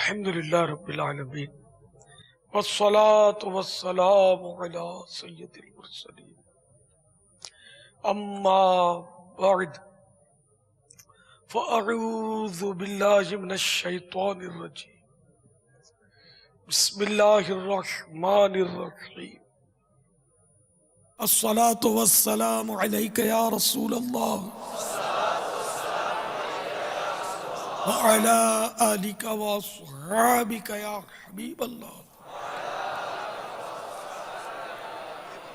الحمد للہ رب العالمین والصلاة والسلام علی سید المرسلین اما بعد فاعوذ باللہ من الشیطان الرجیم بسم اللہ الرحمن الرحیم الصلاة والسلام علیک یا رسول اللہ وعلى آلك وأصحابك يا حبيب الله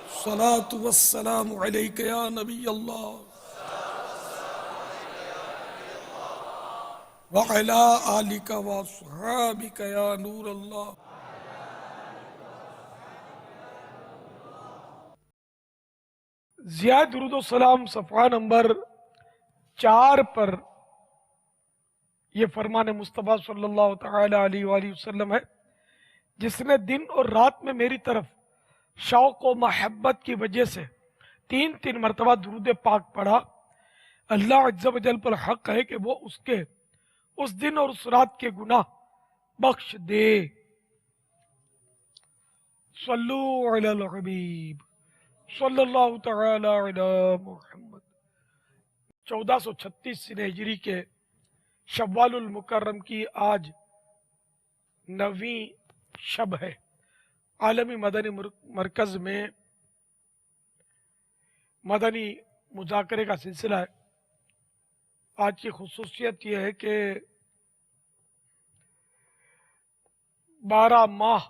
الصلاة والسلام عليك يا نبي الله وعلى آلك وأصحابك يا نور الله. زیاد درود و سلام صفحہ نمبر 4 پر یہ فرمان مصطفیٰ صلی اللہ تعالی علیہ وآلہ وسلم ہے، جس نے دن اور رات میں میری طرف شوق و محبت کی وجہ سے 3 مرتبہ درود پاک پڑھا، اللہ عز و جل پر حق ہے کہ وہ اس کے اس دن اور اس رات کے گناہ بخش دے۔ صلو علی الحبیب صلی اللہ تعالی علی محمد۔ 1436 ہجری کے شوال المکرم کی آج 9ویں شب ہے۔ عالمی مدنی مرکز میں مدنی مذاکرے کا سلسلہ ہے۔ آج کی خصوصیت یہ ہے کہ 12 ماہ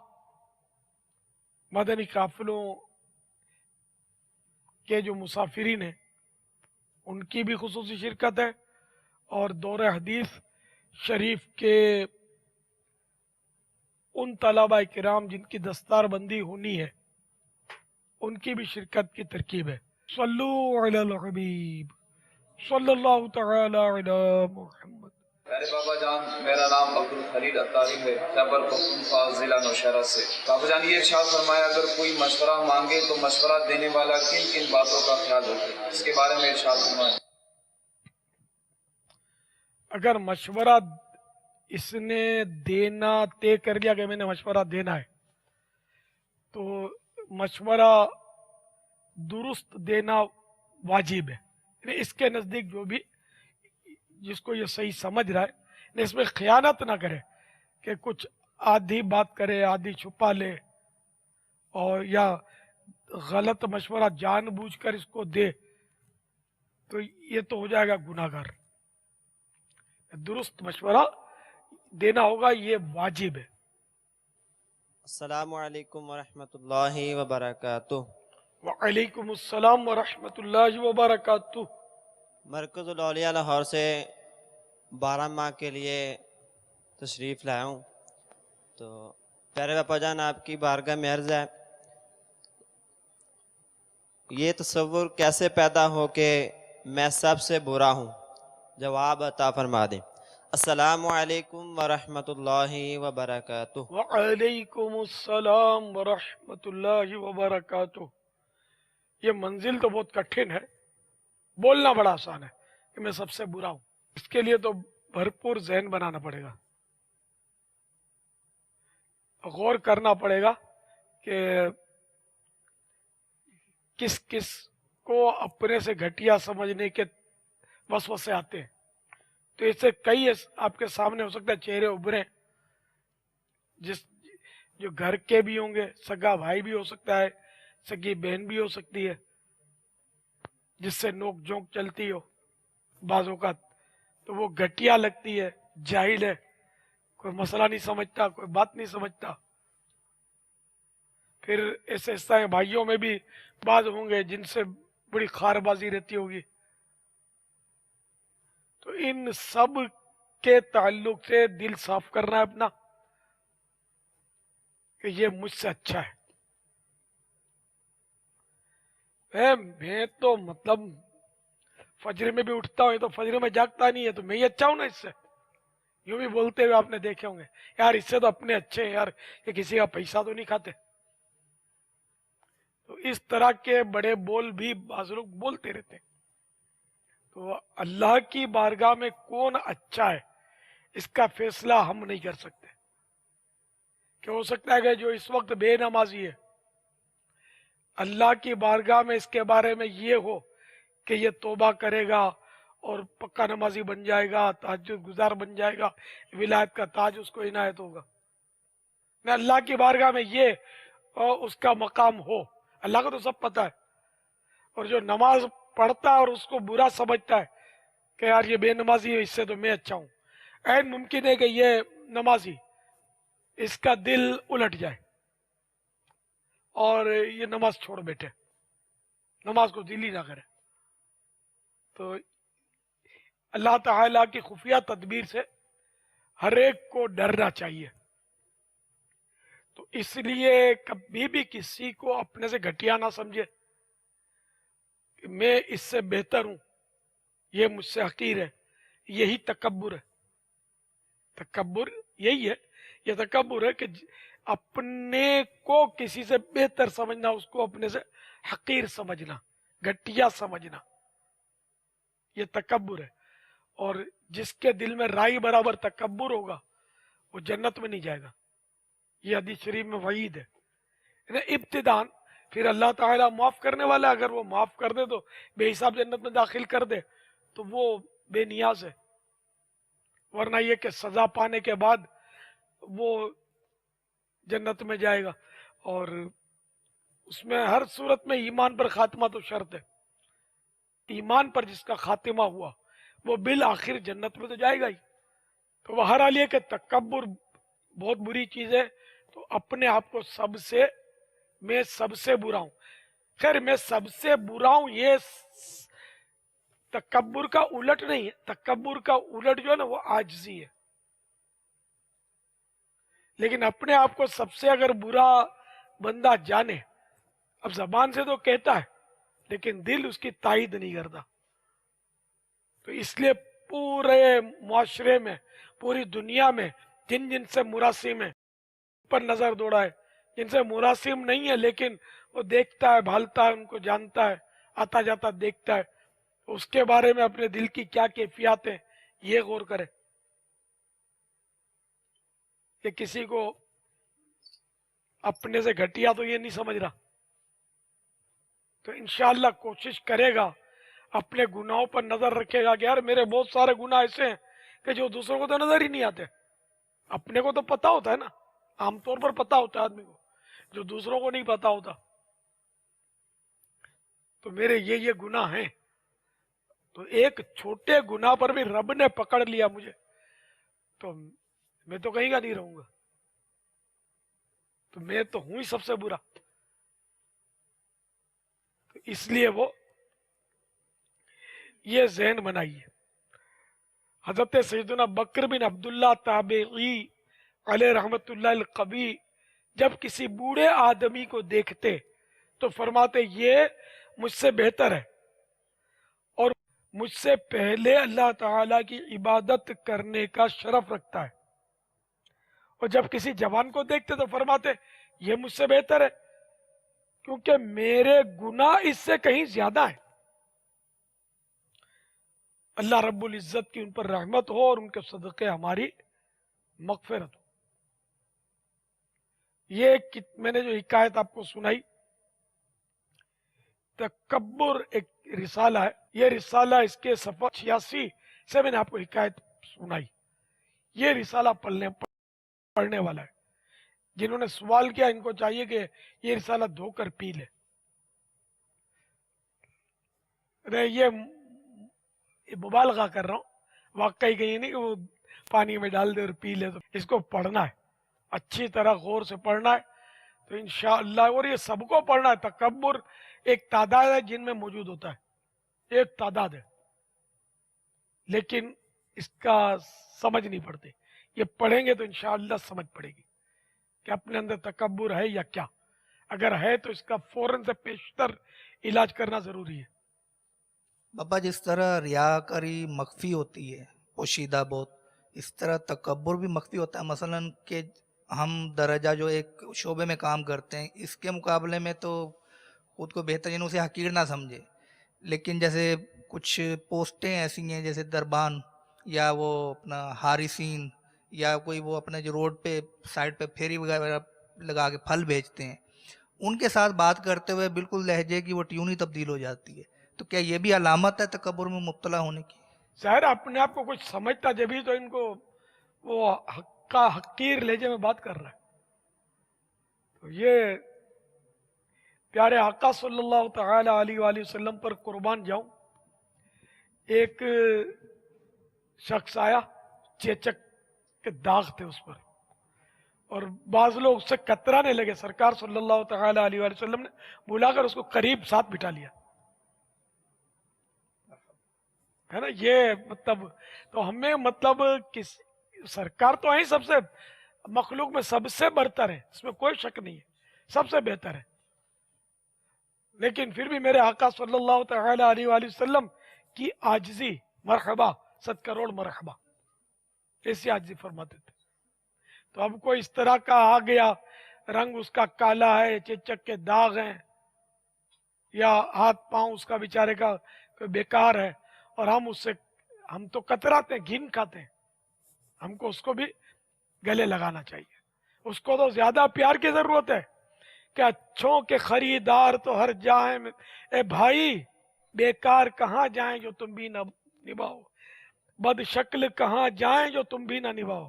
مدنی قافلوں کے جو مسافرین ہیں ان کی بھی خصوصی شرکت ہے، اور دور حدیث شریف کے ان طلبہ کرام جن کی دستار بندی ہونی ہے ان کی بھی شرکت کی ترکیب ہے۔ صلو علی الحبیب صلی اللہ تعالی علی محمد۔ میرے بابا جان، میرا نام عبدالخلیل اتاری ہے، خیبر پختونخوا ضلع نوشہرہ سے۔ بابا جان یہ ارشاد فرمایا اگر کوئی مشورہ مانگے تو مشورہ دینے والا کن کن باتوں کا خیال رکھے، اس کے بارے میں ارشاد فرمایا۔ اگر مشورہ اس نے دینا طے کر لیا کہ میں نے مشورہ دینا ہے تو مشورہ درست دینا واجب ہے، یعنی اس کے نزدیک جو بھی جس کو یہ صحیح سمجھ رہا ہے اس میں خیانت نہ کرے کہ کچھ آدھی بات کرے آدھی چھپا لے، اور یا غلط مشورہ جان بوجھ کر اس کو دے تو یہ تو ہو جائے گا گناہ گار۔ درست مشورہ دینا ہوگا، یہ واجب ہے۔ السلام علیکم ورحمۃ اللہ وبرکاتہ۔ وعلیکم السلام ورحمۃ اللہ وبرکاتہ۔ مرکز الاولیاء لاہور سے 12 ماہ کے لیے تشریف لایا ہوں، تو پیارے باپا جان آپ کی بارگاہ میں عرض ہے یہ تصور کیسے پیدا ہو کہ میں سب سے برا ہوں، جواب عطا فرما دیں۔ السلام علیکم ورحمۃ اللہ وبرکاتہ۔ وعلیکم السلام ورحمۃ اللہ وبرکاتہ۔ یہ منزل تو بہت کٹھن ہے، بولنا بڑا آسان ہے کہ میں سب سے برا ہوں، اس کے لیے تو بھرپور ذہن بنانا پڑے گا، غور کرنا پڑے گا کہ کس کس کو اپنے سے گھٹیا سمجھنے کے وسوسے آتے ہیں۔ تو اس سے کئی آپ کے سامنے ہو سکتا ہے چہرے ابھرے، جو گھر کے بھی ہوں گے، سگا بھائی بھی ہو سکتا ہے، سگی بہن بھی ہو سکتی ہے جس سے نوک جھونک چلتی ہو بعض اوقات، تو وہ گھٹیا لگتی ہے، جاہل ہے، کوئی مسئلہ نہیں سمجھتا، کوئی بات نہیں سمجھتا۔ پھر ایسے طرح بھائیوں میں بھی بعض ہوں گے جن سے بڑی خار بازی رہتی ہوگی، تو ان سب کے تعلق سے دل صاف کرنا ہے اپنا کہ یہ مجھ سے اچھا ہے۔ میں تو مطلب فجر میں بھی اٹھتا ہوں، یہ تو فجر میں جاگتا نہیں ہے، تو میں ہی اچھا ہوں نا اس سے۔ یوں بھی بولتے ہوئے آپ نے دیکھے ہوں گے، یار اس سے تو اپنے اچھے ہیں یار، یہ کسی کا پیسہ تو نہیں کھاتے۔ تو اس طرح کے بڑے بول بھی بعض لوگ بولتے رہتے ہیں۔ تو اللہ کی بارگاہ میں کون اچھا ہے اس کا فیصلہ ہم نہیں کر سکتے۔ کہ ہو سکتا ہے کہ جو اس وقت بے نمازی ہے اللہ کی بارگاہ میں اس کے بارے میں یہ ہو کہ یہ توبہ کرے گا اور پکا نمازی بن جائے گا، تہجد گزار بن جائے گا، ولایت کا تاج اس کو عنایت ہوگا. نہ اللہ کی بارگاہ میں یہ اس کا مقام ہو. اللہ کو تو سب پتہ ہے. اور جو نماز پڑھتا ہے اور اس کو برا سمجھتا ہے کہ یار یہ بے نمازی ہے، اس سے تو میں اچھا ہوں، عین ممکن ہے کہ یہ نمازی اس کا دل الٹ جائے اور یہ نماز چھوڑ بیٹھے، نماز کو دل ہی نہ کرے. تو اللہ تعالیٰ کی خفیہ تدبیر سے ہر ایک کو ڈرنا چاہیے. تو اس لیے کبھی بھی کسی کو اپنے سے گھٹیا نہ سمجھے کہ میں اس سے بہتر ہوں، یہ مجھ سے حقیر ہے. یہی تکبر ہے. تکبر یہی ہے. یہ تکبر ہے کہ اپنے کو کسی سے بہتر سمجھنا، اس کو اپنے سے حقیر سمجھنا، گھٹیا سمجھنا، یہ تکبر ہے. اور جس کے دل میں رائی برابر تکبر ہوگا وہ جنت میں نہیں جائے گا. یہ حدیث شریف میں وعید ہے. ابتدان پھر اللہ تعالیٰ معاف کرنے والا، اگر وہ معاف کر دے تو بے حساب جنت میں داخل کر دے تو وہ بے نیاز ہے. ورنہ یہ کہ سزا پانے کے بعد وہ جنت میں جائے گا. اور اس میں ہر صورت میں ایمان پر خاتمہ تو شرط ہے. ایمان پر جس کا خاتمہ ہوا وہ بالآخر جنت میں تو جائے گا ہی. تو وہ ہر حال یہ کہ تکبر بہت بری چیز ہے. تو اپنے آپ کو میں سب سے برا ہوں. خیر میں سب سے برا ہوں یہ تکبر کا الٹ نہیں ہے. تکبر کا الٹ جو ہے نا وہ عاجزی ہے. لیکن اپنے آپ کو سب سے اگر برا بندہ جانے، اب زبان سے تو کہتا ہے لیکن دل اس کی تائید نہیں کرتا. تو اس لیے پورے معاشرے میں، پوری دنیا میں جن سے مراسم ہے پر نظر دوڑا ہے، جن سے مراسم نہیں ہے لیکن وہ دیکھتا ہے، بھالتا ہے، ان کو جانتا ہے، آتا جاتا دیکھتا ہے، اس کے بارے میں اپنے دل کی کیا کیفیات ہیں یہ غور کرے کہ کسی کو اپنے سے گھٹیا تو یہ نہیں سمجھ رہا. تو انشاءاللہ کوشش کرے گا، اپنے گناہوں پر نظر رکھے گا کہ یار میرے بہت سارے گناہ ایسے ہیں کہ جو دوسروں کو تو نظر ہی نہیں آتے. اپنے کو تو پتا ہوتا ہے نا، عام طور پر پتا ہوتا ہے آدمی کو، جو دوسروں کو نہیں پتا ہوتا. تو میرے یہ گناہ ہیں. تو ایک چھوٹے گناہ پر بھی رب نے پکڑ لیا مجھے تو میں تو کہیں کا نہیں رہوں گا. تو میں تو ہوں ہی سب سے برا. تو اس لیے وہ یہ ذہن بنائیے. حضرت سیدنا بکر بن عبداللہ تابعی علیہ رحمت اللہ القبی جب کسی بوڑھے آدمی کو دیکھتے تو فرماتے یہ مجھ سے بہتر ہے اور مجھ سے پہلے اللہ تعالی کی عبادت کرنے کا شرف رکھتا ہے. اور جب کسی جوان کو دیکھتے تو فرماتے یہ مجھ سے بہتر ہے کیونکہ میرے گناہ اس سے کہیں زیادہ ہیں. اللہ رب العزت کی ان پر رحمت ہو اور ان کے صدقے ہماری مغفرت ہو. یہ میں نے جو حکایت آپ کو سنائی، تکبر ایک رسالہ ہے. یہ رسالہ اس کے صفحہ 86 سے میں نے آپ کو حکایت سنائی. یہ رسالہ پڑھنے والا ہے. جنہوں نے سوال کیا ان کو چاہیے کہ یہ رسالہ دھو کر پی لے. یہ مبالغہ کر رہا ہوں، واقعی کہیں نہیں کہ وہ پانی میں ڈال دے اور پی لے. تو اس کو پڑھنا ہے، اچھی طرح غور سے پڑھنا ہے. تو انشاءاللہ اور یہ سب کو پڑھنا ہے. تکبر ایک تعداد ہے جن میں موجود ہوتا ہے، ایک تعداد ہے، لیکن اس کا سمجھ نہیں پڑتے. یہ پڑھیں گے تو انشاءاللہ سمجھ پڑے گی کہ اپنے اندر تکبر ہے یا کیا. اگر ہے تو اس کا فوراً سے پیشتر علاج کرنا ضروری ہے. بابا جس طرح ریاکاری مخفی ہوتی ہے، پوشیدہ بہت، اس طرح تکبر بھی مخفی ہوتا ہے. مثلا کہ ہم درجہ جو ایک شعبے میں کام کرتے ہیں اس کے مقابلے میں تو خود کو بہتر یعنی اسے حقیر نہ سمجھے. لیکن جیسے کچھ پوسٹیں ایسی ہیں جیسے دربان یا وہ اپنا حارثین یا کوئی وہ اپنے جو روڈ پہ سائڈ پہ پھیری وغیرہ لگا کے پھل بیچتے ہیں، ان کے ساتھ بات کرتے ہوئے بالکل لہجے کی وہ ٹیون ہی تبدیل ہو جاتی ہے، تو کیا یہ بھی علامت ہے تکبر میں مبتلا ہونے کی؟ ظاہر اپنے آپ کو کچھ سمجھتا جبھی تو ان کو وہ حقیر لہجے میں بات کر رہا ہے. تو یہ پیارے آقا صلی اللہ تعالی علیہ وآلہ وسلم پر قربان جاؤں، ایک شخص آیا، چیچک کے داغ تھے اس پر، اور بعض لوگ اس سے کترانے لگے. سرکار صلی اللہ تعالی علیہ وآلہ وسلم نے بلا کر اس کو قریب ساتھ بٹھا لیا، ہے نا. یہ مطلب تو ہمیں مطلب سرکار تو ہے سب سے مخلوق میں سب سے برتر ہے، اس میں کوئی شک نہیں ہے، سب سے بہتر ہے، لیکن پھر بھی میرے آقا صلی اللہ تعالی علیہ وآلہ وسلم کی عاجزی، مرحبا 100 کروڑ مرحبا، ایسی عاجزی فرماتے تھے. تو اب کوئی اس طرح کا آ گیا، رنگ اس کا کالا ہے، چچک کے داغ ہیں، یا ہاتھ پاؤں اس کا بیچارے کا بیکار ہے، اور ہم تو کتراتے ہیں، گھن کھاتے ہیں. ہم کو اس کو بھی گلے لگانا چاہیے. اس کو تو زیادہ پیار کی ضرورت ہے کہ اچھوں کے خریدار تو ہر جائیں، اے بھائی بیکار کہاں جائیں جو تم بھی نہ نبھاؤ، بد شکل کہاں جائیں جو تم بھی نہ نبھاؤ،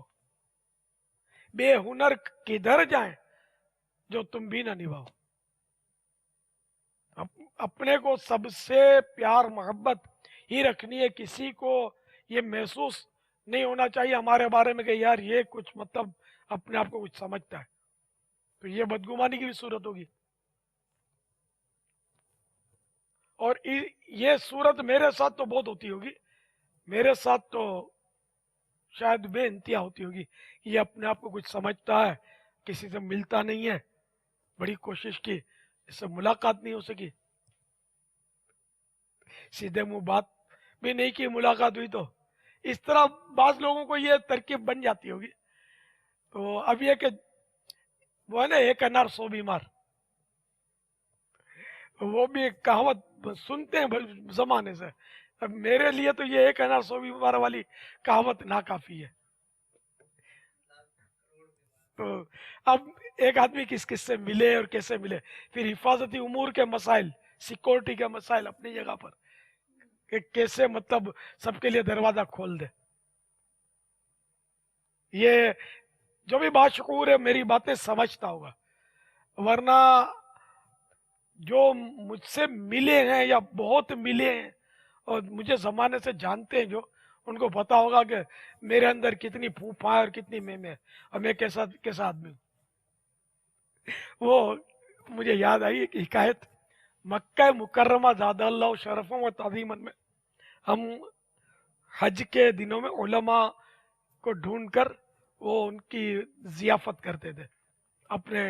بے ہنر کدھر جائیں جو تم بھی نہ نبھاؤ. اپنے کو سب سے پیار محبت ہی رکھنی ہے. کسی کو یہ محسوس نہیں ہونا چاہیے ہمارے بارے میں کہ یار یہ کچھ مطلب اپنے آپ کو کچھ سمجھتا ہے، تو یہ بدگمانی کی بھی صورت ہوگی. اور یہ صورت میرے ساتھ تو بہت ہوتی ہوگی، میرے ساتھ تو شاید بے انتہا ہوتی ہوگی. یہ اپنے آپ کو کچھ سمجھتا ہے، کسی سے ملتا نہیں ہے، بڑی کوشش کی، اس سے ملاقات نہیں ہو سکی، سیدھے منہ بات بھی نہیں کی، ملاقات ہوئی تو اس طرح بعض لوگوں کو یہ ترکیب بن جاتی ہوگی. تو اب یہ کہ وہ ہے نا ایک انار 100 بیمار، وہ بھی ایک کہاوت سنتے ہیں زمانے سے. اب میرے لیے تو یہ ایک انار 100 بیمار والی کہاوت ناکافی ہے. تو اب ایک آدمی کس کس سے ملے اور کیسے ملے، پھر حفاظتی امور کے مسائل، سیکورٹی کے مسائل اپنی جگہ پر، کہ کیسے مطلب سب کے لیے دروازہ کھول دے. یہ جو بھی باشعور ہے میری باتیں سمجھتا ہوگا، ورنہ جو مجھ سے ملے ہیں یا بہت ملے ہیں اور مجھے زمانے سے جانتے ہیں، جو ان کو پتا ہوگا کہ میرے اندر کتنی پھوپھا ہے اور کتنی میں اور میں کیسا آدمی ہوں. وہ مجھے یاد آئی ایک حکایت. مکہ مکرمہ زادہ اللہ شرفا و تعظیما میں ہم حج کے دنوں میں علماء کو ڈھونڈ کر وہ ان کی ضیافت کرتے تھے، اپنے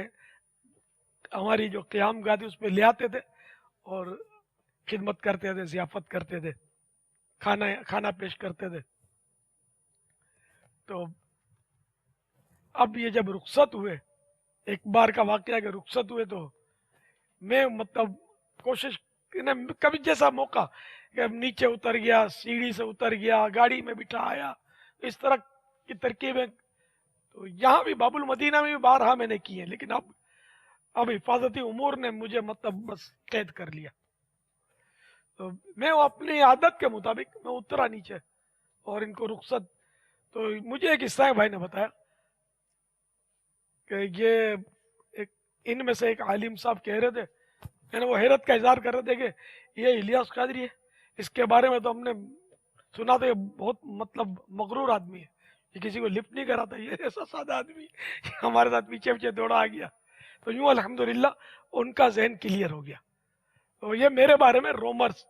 ہماری جو قیام گاہ تھی اس پہ لے آتے تھے اور خدمت کرتے تھے، ضیافت کرتے تھے، کھانا پیش کرتے تھے. تو اب یہ جب رخصت ہوئے، ایک بار کا واقعہ کہ رخصت ہوئے، تو میں مطلب کوشش کبھی جیسا موقع کہ نیچے اتر گیا، سیڑھی سے اتر گیا، گاڑی میں بٹھا آیا، اس طرح کی ترکیبیں. تو یہاں بھی باب المدینہ میں بھی بارہا میں نے کی ہیں، لیکن اب حفاظتی امور نے مجھے مطلب بس قید کر لیا. تو میں وہ اپنی عادت کے مطابق میں اترا نیچے اور ان کو رخصت. تو مجھے ایک عیسائی بھائی نے بتایا کہ یہ ان میں سے ایک عالم صاحب کہہ رہے تھے، یعنی وہ حیرت کا اظہار کر رہے تھے کہ یہ الیاس قادری ہے، اس کے بارے میں تو ہم نے سنا تھا، یہ بہت مطلب مغرور آدمی ہے، یہ کسی کو لفٹ نہیں کراتا، یہ ایسا سادہ آدمی ہمارے ساتھ پیچھے پیچھے دوڑا آ گیا. تو یوں الحمدللہ ان کا ذہن کلیئر ہو گیا. تو یہ میرے بارے میں رومرز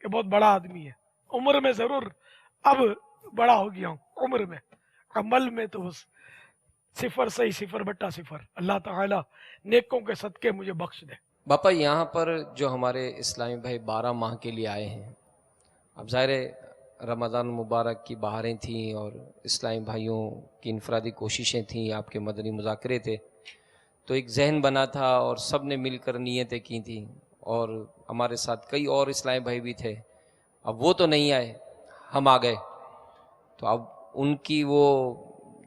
کہ بہت بڑا آدمی ہے، عمر میں ضرور اب بڑا ہو گیا ہوں، عمر میں، عمل میں تو بس 0 سے 0/0. اللہ تعالیٰ نیکوں کے صدقے مجھے بخش دے. باپا یہاں پر جو ہمارے اسلامی بھائی 12 ماہ کے لیے آئے ہیں، اب ظاہر رمضان مبارک کی بہاریں تھیں اور اسلامی بھائیوں کی انفرادی کوششیں تھیں، آپ کے مدنی مذاکرے تھے، تو ایک ذہن بنا تھا اور سب نے مل کر نیتیں کی تھیں، اور ہمارے ساتھ کئی اور اسلامی بھائی بھی تھے. اب وہ تو نہیں آئے، ہم آ گئے، تو اب ان کی وہ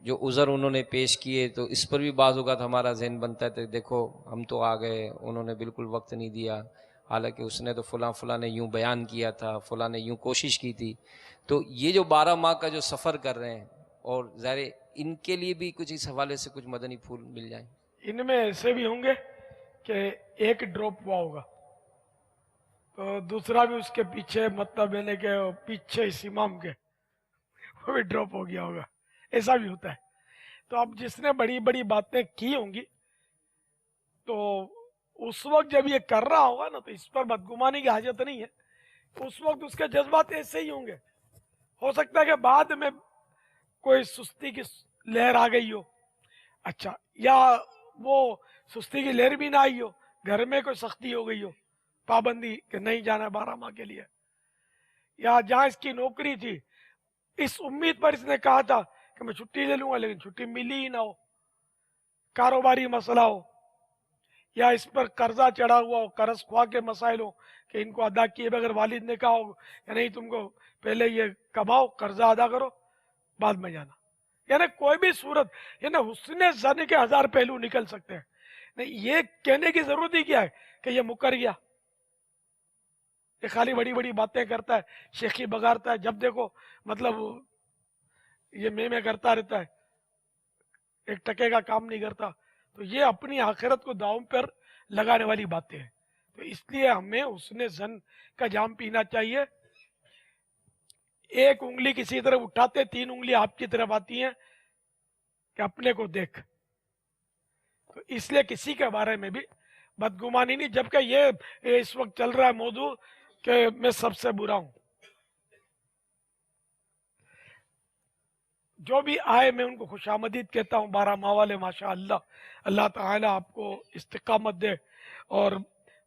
जो उज़र उन्होंने पेश किए, तो इस पर भी बाज़ औक़ात हमारा जहन बनता है तो देखो हम तो आ गए, उन्होंने बिल्कुल वक्त नहीं दिया, हालांकि उसने तो फ़लाँ ने यूँ बयान किया था, फ़लाँ ने यूँ कोशिश की थी। तो ये जो 12 माह का जो सफ़र कर रहे हैं, और ज़ाहिर इनके लिए भी कुछ इस हवाले से कुछ मदनी फूल मिल जाए। इनमें ऐसे भी होंगे कि एक ड्रॉप हुआ होगा तो दूसरा भी उसके पीछे, मतलब यानी कि पीछे इस इमाम के वो भी ड्रॉप हो गया होगा, ऐसा भी होता है। तो अब जिसने बड़ी बड़ी बातें की होंगी तो उस वक्त जब ये कर रहा होगा ना, तो इस पर बदगुमानी की हाजत नहीं है। उस वक्त उसके जज्बात ऐसे ही होंगे। हो सकता है कि बाद में कोई सुस्ती की लहर आ गई हो, अच्छा, या वो सुस्ती की लहर भी ना आई हो, घर में कोई सख्ती हो गई हो, पाबंदी कि नहीं जाना 12 माह के लिए, या जहां इसकी नौकरी थी इस उम्मीद पर इसने कहा था कि मैं छुट्टी ले लूंगा, लेकिन छुट्टी मिली ही ना हो, कारोबारी मसला हो, या इस पर कर्जा चढ़ा हुआ हो, कर्ज ख्वाह के मसाइल हो कि इनको अदा किए बगैर वालिद ने कहा हो कि नहीं तुमको पहले ये कमाओ, कर्जा अदा करो, बाद में जाना। यानी कोई भी सूरत, यानी हुस्ने ज़न के 1000 पहलू निकल सकते हैं। नहीं, ये कहने की जरूरत ही क्या है कि ये मुकर गया, ये खाली बड़ी बड़ी बातें करता है, शेखी बगाड़ता है, जब देखो मतलब ये मैं करता रहता है, एक टके का काम नहीं करता। तो ये अपनी आखिरत को दांव पर लगाने वाली बातें हैं। तो इसलिए हमें उसने जन का जाम पीना चाहिए। एक उंगली किसी तरफ उठाते 3 उंगली आपकी तरफ आती हैं कि अपने को देख। तो इसलिए किसी के बारे में भी बदगुमानी नहीं, जबकि ये इस वक्त चल रहा है मौजू कि मैं सबसे बुरा हूं। जो भी आए मैं उनको खुशामदीद कहता हूँ। 12 माह वाले माशा अल्लाह, अल्लाह ताला आपको इस्तिकामत दे और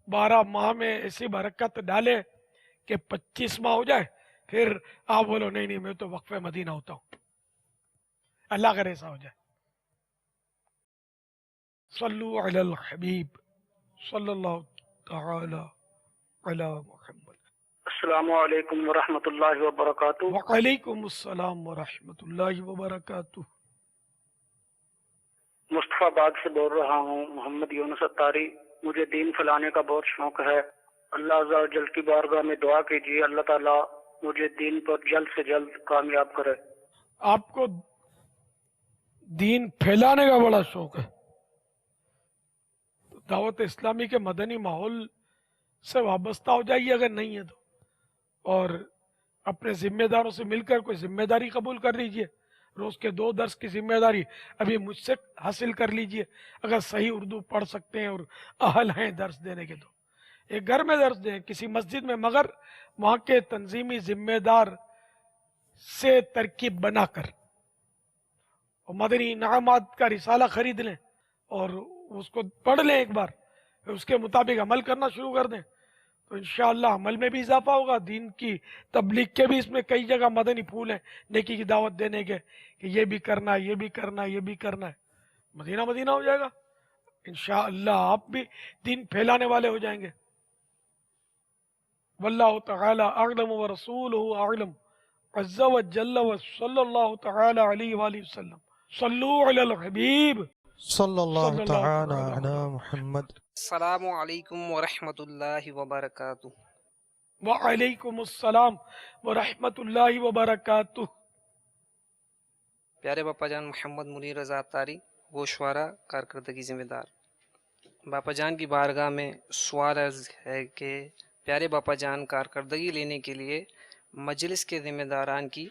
12 माह में ऐसी बरकत डाले कि 25 माह हो जाए, फिर आप बोलो नहीं नहीं मैं तो वक्फे मदीना होता हूँ। अल्लाह करे ऐसा हो जाए। सल्लु अलल हबीब सल्लल्लाहु तआला अला मुहम्मद। अस्सलामु अलैकुम वरहमतुल्लाहि वबरकातुह। वालेकुम अस्सलाम वरहमतुल्लाहि वबरकातुह। मुस्तफाबाद से बोल रहा हूँ, मोहम्मद यूनुस अत्तारी। मुझे दीन फैलाने का बहुत शौक है। अल्लाह अज़्ज़ा व जल की बारगाह में दुआ कीजिए, अल्लाह ताला मुझे दीन पर जल्द से जल्द कामयाब करे। आपको दीन फैलाने का बड़ा शौक है, तो दावत इस्लामी के मदनी माहौल से वाबस्ता हो जाइए अगर नहीं है तो, और अपने जिम्मेदारों से मिलकर कोई जिम्मेदारी कबूल कर लीजिए। रोज के 2 दर्स की जिम्मेदारी अभी मुझसे हासिल कर लीजिए, अगर सही उर्दू पढ़ सकते हैं और अहल हैं दर्स देने के। तो एक घर में दर्स दें, किसी मस्जिद में, मगर वहां के तंजीमी जिम्मेदार से तरकीब बनाकर, और मदनी इनामात का रिसाला खरीद लें और उसको पढ़ लें एक बार, फिर उसके मुताबिक अमल करना शुरू कर दें, तो इंशाअल्लाह अमल में भी इजाफा होगा। दीन की तबलीग के भी इसमें कई जगह मदनी फूल हैं नेकी की दावत देने के, कि ये भी करना है, ये भी करना है, ये भी करना है। मदीना मदीना हो जाएगा इंशाअल्लाह। आप भी दीन फैलाने वाले हो जाएंगे। वल्लाहु तआला अअलम व रसूलुहु अअलम अज़्ज़ा व जल्ल व सल्लल्लाहु तआला अलैहि वसल्लम। सल्लु अलल हबीब सल्लल्लाहु सल्लल्लाहु तआला तआला अला मुहम्मद। अस्सलामु अलैकुम वरहमतुल्लाहि वबरकातुह। वालेकुम अस्सलाम व रहमतुल्लाहि व बरकातुह। प्यारे बापा जान मोहम्मद मुनीर रज़ा अत्तारी, गोशवारा कारकर्दगी ज़िम्मेदार। बापा जान की बारगाह में सवाल अर्ज़ है कि प्यारे बापा जान कारकर्दगी लेने के लिए मजलिस के ज़िम्मेदारान की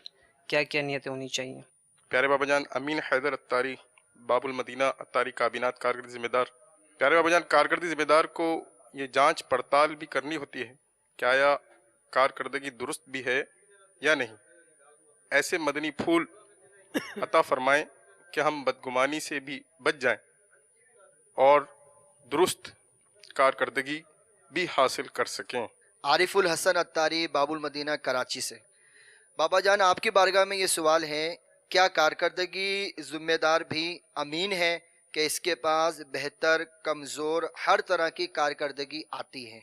क्या क्या नियतें होनी चाहिए? प्यारे बाबा जान अमीन हैदर अत्तारी, बाबुल मदीना अत्तारी काबिनात कारकर्दी ज़िम्मेदार। प्यारे बाबा जान, कारकर्दी ज़िम्मेदार को ये जांच पड़ताल भी करनी होती है, क्या या कारकर्दगी दुरुस्त भी है या नहीं। ऐसे मदनी फूल अता फरमाएं कि हम बदगुमानी से भी बच जाएं और दुरुस्त कारकर्दगी भी हासिल कर सकें। आरिफुल हसन अत्तारी, बाबुल मदीना कराची से। बाबा जान, आपकी बारगाह में ये सवाल है, क्या कारकर्दगी ज़िम्मेदार भी अमीन है कि इसके पास बेहतर, कमज़ोर, हर तरह की कारकर्दगी आती है?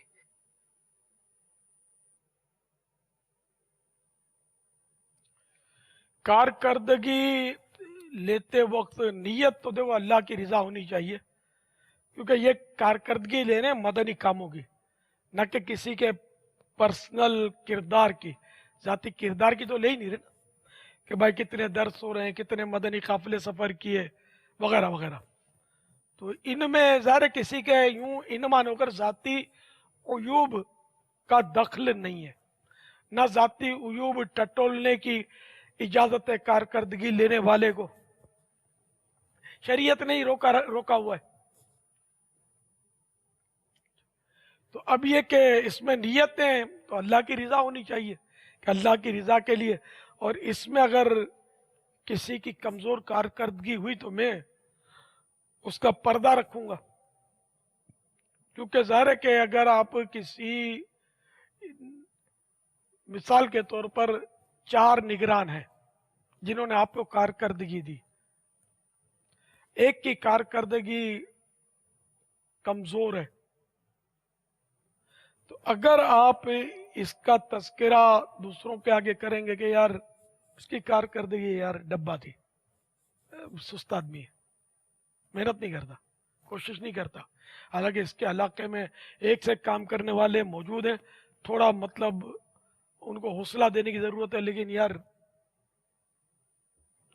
कारकर्दगी लेते वक्त नीयत तो देखो अल्लाह की रज़ा होनी चाहिए, क्योंकि ये कारकर्दगी ले रहे हैं मदनी कामों की, न कि किसी के पर्सनल किरदार की, ज़ाती किरदार की तो ले ही नहीं रहे ना कि भाई कितने दर्स हो रहे हैं, कितने मदनी काफिले सफ़र किए वगैरह वगैरह। तो इनमें ज़ाहिर किसी के यूं इनमान होकर ज़ाती उयूब का दखल नहीं है, न ज़ाती उयूब टटोलने की इजाज़त है कारकर्दगी लेने वाले को, शरीयत ने ही रोका हुआ है। तो अब ये कि इसमें नीयतें तो अल्लाह की रज़ा होनी चाहिए कि अल्लाह की रज़ा के लिए, और इसमें अगर किसी की कमज़ोर कारकर्दगी हुई तो मैं उसका पर्दा रखूंगा, क्योंकि ज़ाहिर है कि अगर आप किसी, मिसाल के तौर पर 4 निगरान हैं जिन्होंने आपको कारकर्दगी दी, एक की कारकर्दगी कमज़ोर है, तो अगर आप इसका तस्करा दूसरों के आगे करेंगे कि यार इसकी कारकर्दगी यार डब्बा थी, सुस्त आदमी है, मेहनत नहीं करता, कोशिश नहीं करता, हालांकि इसके इलाके में एक से काम करने वाले मौजूद हैं, थोड़ा मतलब उनको हौसला देने की ज़रूरत है, लेकिन यार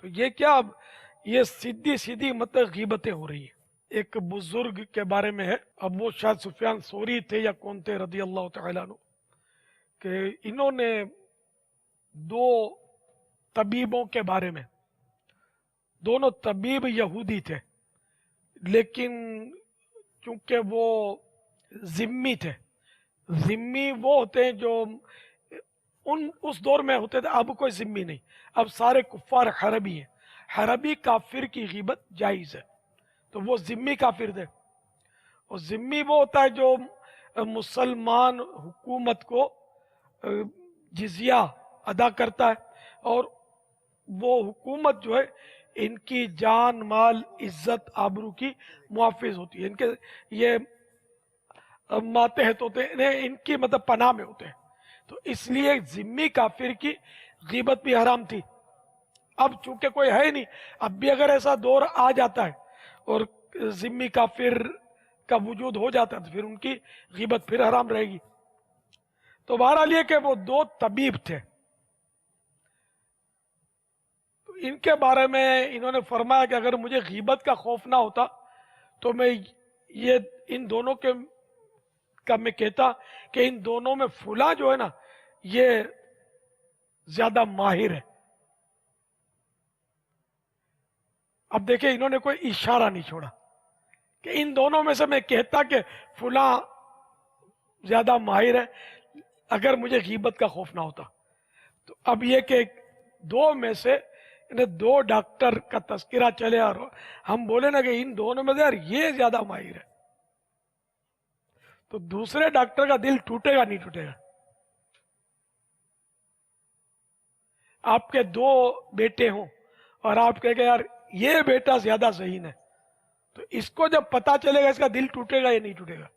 तो ये क्या, ये सीधी सीधी मतलब गीबतें हो रही है। एक बुजुर्ग के बारे में है, अब वो शायद सुफियान सोरी थे या कौन थे रदी अल्लाह तआला अन्हु, कि इन्होंने 2 तबीबों के बारे में, दोनों तबीब यहूदी थे, लेकिन चूंकि वो जिम्मी थे, जिम्मी वो होते हैं जो उस दौर में होते थे, अब कोई जिम्मी नहीं, अब सारे कुफ्फार हरबी हैं, हरबी काफिर की गिबत जायज़ है, तो वो जिम्मी काफिर थे। और जिम्मी वो होता है जो मुसलमान हुकूमत को जिजिया अदा करता है, और वो हुकूमत जो है इनकी जान माल इज्जत आबरू की मुहाफिज होती है, इनके ये मातहत होते हैं, इनकी मतलब पनाह में होते हैं, तो इसलिए जिम्मी काफिर की गिबत भी हराम थी। अब चूंकि कोई है नहीं, अब भी अगर ऐसा दौर आ जाता है और जिम्मी काफिर का वजूद हो जाता है तो फिर उनकी गिबत फिर हराम रहेगी। तो बहरहाल ये कि वो 2 तबीब थे, तो इनके बारे में इन्होंने फरमाया कि अगर मुझे गिबत का खौफ ना होता तो मैं ये इन दोनों के का मैं कहता कि इन दोनों में फुला जो है ना ये ज्यादा माहिर है। अब देखिए इन्होंने कोई इशारा नहीं छोड़ा कि इन दोनों में से मैं कहता कि फुला ज्यादा माहिर है अगर मुझे गीबत का खौफ ना होता। तो अब ये कि 2 में से इन्हें 2 डॉक्टर का तस्करा चले और हम बोले ना कि इन दोनों में से यार ये ज्यादा माहिर है, तो दूसरे डॉक्टर का दिल टूटेगा नहीं टूटेगा? आपके 2 बेटे हों और आप कहेंगे यार ये बेटा ज्यादा ज़हीन है, तो इसको जब पता चलेगा इसका दिल टूटेगा या नहीं टूटेगा?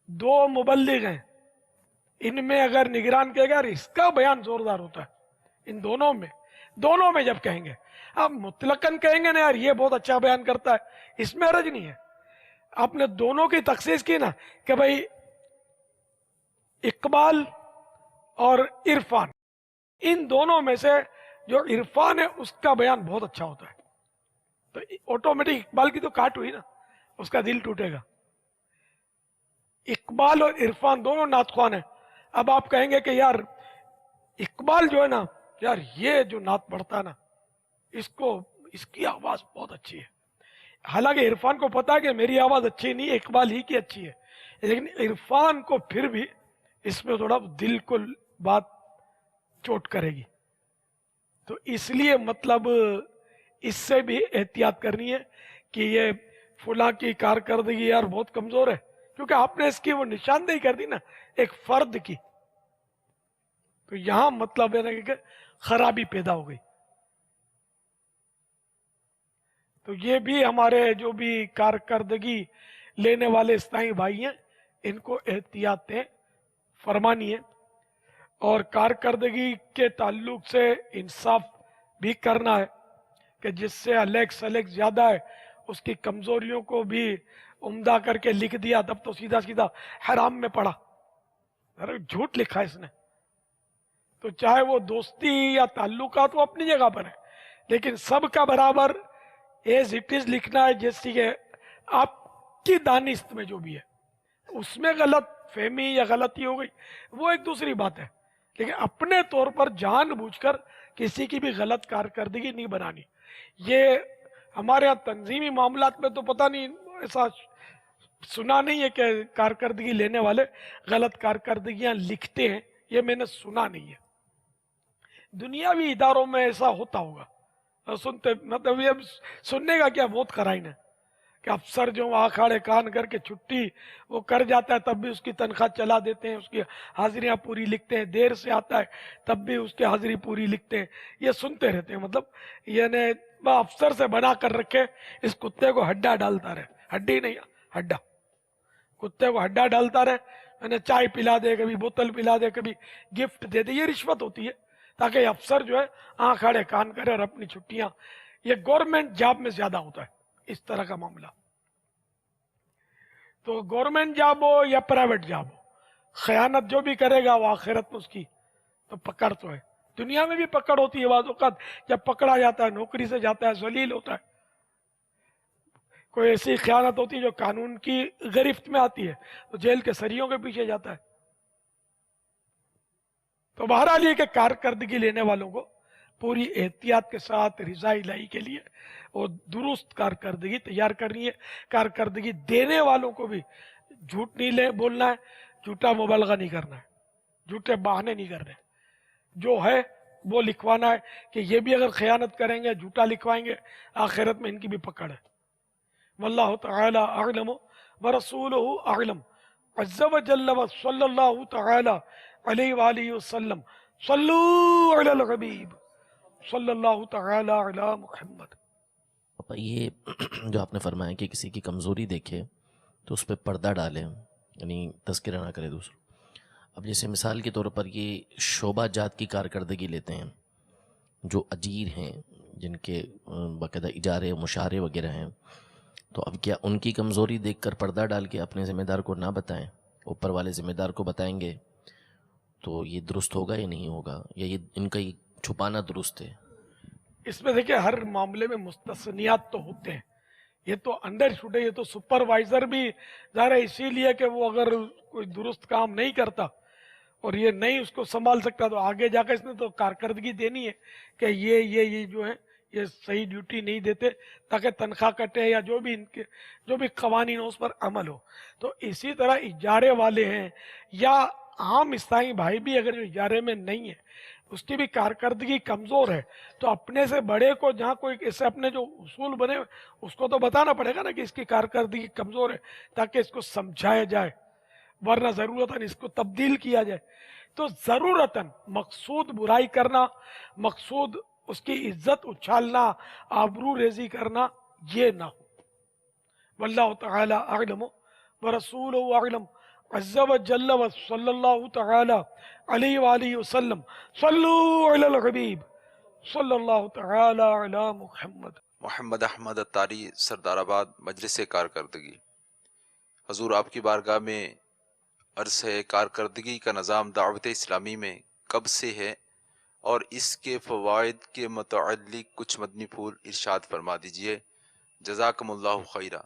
2 मुबल्लिग हैं, इनमें अगर निगरान कहेगा यार इसका बयान जोरदार होता है, इन दोनों में जब कहेंगे, आप मुतलकन कहेंगे ना यार ये बहुत अच्छा बयान करता है, इसमें हरज नहीं है। आपने दोनों की तखसीस की ना कि भाई इकबाल और इरफान, इन दोनों में से जो इरफान है उसका बयान बहुत अच्छा होता है, तो ऑटोमेटिक इकबाल की तो काट हुई ना, उसका दिल टूटेगा। इकबाल और इरफान दोनों नातख्वान है, अब आप कहेंगे कि यार इकबाल जो है ना यार ये जो नात पढ़ता है ना इसकी आवाज बहुत अच्छी है, हालांकि इरफान को पता है कि मेरी आवाज अच्छी नहीं है, इकबाल ही की अच्छी है, लेकिन इरफान को फिर भी इसमें थोड़ा दिल को बात चोट करेगी, तो इसलिए मतलब इससे भी एहतियात करनी है कि ये फुला की कारकर्दगी यार बहुत कमजोर है, क्योंकि आपने इसकी वो निशानदेही कर दी ना एक फर्द की, तो यहां मतलब है ना कि खराबी पैदा हो गई। तो ये भी हमारे जो भी कारकर्दगी लेने वाले इस्लामी भाई हैं इनको एहतियातें फरमानी है, और कारकर्दगी के ताल्लुक से इंसाफ भी करना है कि जिससे अलेक्स ज्यादा है उसकी कमजोरियों को भी उम्दा करके लिख दिया, तब तो सीधा सीधा हराम में पड़ा। अरे झूठ लिखा है इसने। तो चाहे वो दोस्ती या ताल्लुकात वो अपनी जगह पर है, लेकिन सबका बराबर एज इट इज लिखना है, जैसी कि आपकी दानिस्त में जो भी है। उसमें गलत फहमी या गलती हो गई वो एक दूसरी बात है, लेकिन अपने तौर पर जानबूझकर किसी की भी गलत कारकर्दगी नहीं बनानी। ये हमारे यहाँ तंजीमी मामलात में तो पता नहीं, ऐसा सुना नहीं है कि कारकर्दगी लेने वाले गलत कारकर्दगियां लिखते हैं, ये मैंने सुना नहीं है। दुनियावी इदारों में ऐसा होता होगा, सुनते मतलब ये सुनने का क्या बहुत खराइन है कि अफसर जो आँख आड़े कान करके छुट्टी वो कर जाता है तब भी उसकी तनख्वाह चला देते हैं, उसकी हाजिरियां पूरी लिखते हैं, देर से आता है तब भी उसकी हाजिरी पूरी लिखते हैं। ये सुनते रहते हैं, मतलब यानी अफसर से बना कर रखे इस कुत्ते को हड्डा डालता रहे, हड्डी नहीं हड्डा, कुत्ते को हड्डा डालता रहे, मैंने चाय पिला दे, कभी बोतल पिला दे, कभी गिफ्ट दे दे। ये रिश्वत होती है ताकि अफसर जो है आँख आड़े कान करे और अपनी छुट्टियां, ये गवर्नमेंट जॉब में ज्यादा होता है इस तरह का मामला। तो गवर्नमेंट जॉब हो या प्राइवेट जॉब हो, खयानत जो भी करेगा वो आखिरत में उसकी तो पकड़ तो है। दुनिया में भी पकड़ होती है, बाद औक़ात जब पकड़ा जाता है नौकरी से जाता है जलील होता है। कोई ऐसी खयानत होती है जो कानून की गिरफ्त में आती है तो जेल के सरियों के पीछे जाता है। तो बहरहाल ये कि कारकर्दगी लेने वालों को पूरी एहतियात के साथ रिज़ा इलाही के लिए और दुरुस्त कारकर्दगी तैयार करनी है। कारकर्दगी देने वालों को भी झूठ नहीं बोलना है, झूठा मुबालगा नहीं करना है, झूठे बहाने नहीं करने, जो है वो लिखवाना है कि ये भी अगर खयानत करेंगे झूठा लिखवाएंगे आखिरत में इनकी भी पकड़ है। वल्लाहु तआला अअलम व रसूलुहु अअलम। अज़्ज़ व जल्ल व सल्लल्लाहु तआला अलैहि व आलिहि वसल्लम। सल्लू अलल हबीब सल्लल्लाहु तआला अला मुहम्मद। ये जो आपने फरमाया कि किसी की कमज़ोरी देखे तो उस पर पर्दा डालें, यानी तज़किरा ना करे दूसरों। अब जैसे मिसाल के तौर पर ये शोबा जात की कारकर्दगी लेते हैं, जो अजीर हैं, जिनके बाकायदा इजारे मुशारे वगैरह हैं, तो अब क्या उनकी कमज़ोरी देखकर पर्दा डाल के अपने ज़िम्मेदार को ना बताएं, ऊपर वाले ज़िम्मेदार को बताएंगे तो ये दुरुस्त होगा या नहीं होगा, या ये इनका ये छुपाना दुरुस्त है? इसमें देखिए हर मामले में मुस्तस्नियात तो होते हैं, ये तो अंडर शूट है, ये तो सुपरवाइजर भी ज़ाहिर है इसीलिए कि वो अगर कोई दुरुस्त काम नहीं करता और ये नहीं उसको संभाल सकता तो आगे जाकर इसने तो कारकर्दगी देनी है कि ये जो है ये सही ड्यूटी नहीं देते ताकि तनख्वाह कटे या जो भी इनके जो भी कवानीन हो उस पर अमल हो। तो इसी तरह इजारे वाले हैं या आम ईसाई भाई भी अगर जो इजारे में नहीं है उसकी भी कारकर्दगी कमज़ोर है तो अपने से बड़े को जहाँ कोई ऐसे अपने जो उसूल बने उसको तो बताना पड़ेगा ना कि इसकी कारकर्दगी कमज़ोर है ताकि इसको समझाया जाए, वरना ज़रूरतन इसको तब्दील किया जाए। तो ज़रूरतन मकसूद बुराई करना, मकसूद उसकी इज्जत उछालना, आबरू रेजी करना, ये ना हो। वल्लाहु तआला अअलम व रसूलुहु अअलम। अज़्ज़ व जल्ल व सल्लल्लाहु तआला अलैहि व आलिहि वसल्लम। सल्लू अलल हबीब सल्लल्लाहु तआला अला मुहम्मद। मोहम्मद अहमद अत्तारी, सरदाराबाद, मजलिस कारकर्दगी। हजूर आपकी बारगाह में अर्ज़ है, कारकर्दगी का निज़ाम दावत इस्लामी में कब से है और इसके फ़वाइद के मुतअल्लिक़ कुछ मदनी फूल इरशाद फरमा दीजिए, जज़ाकमुल्लाहु खैरा।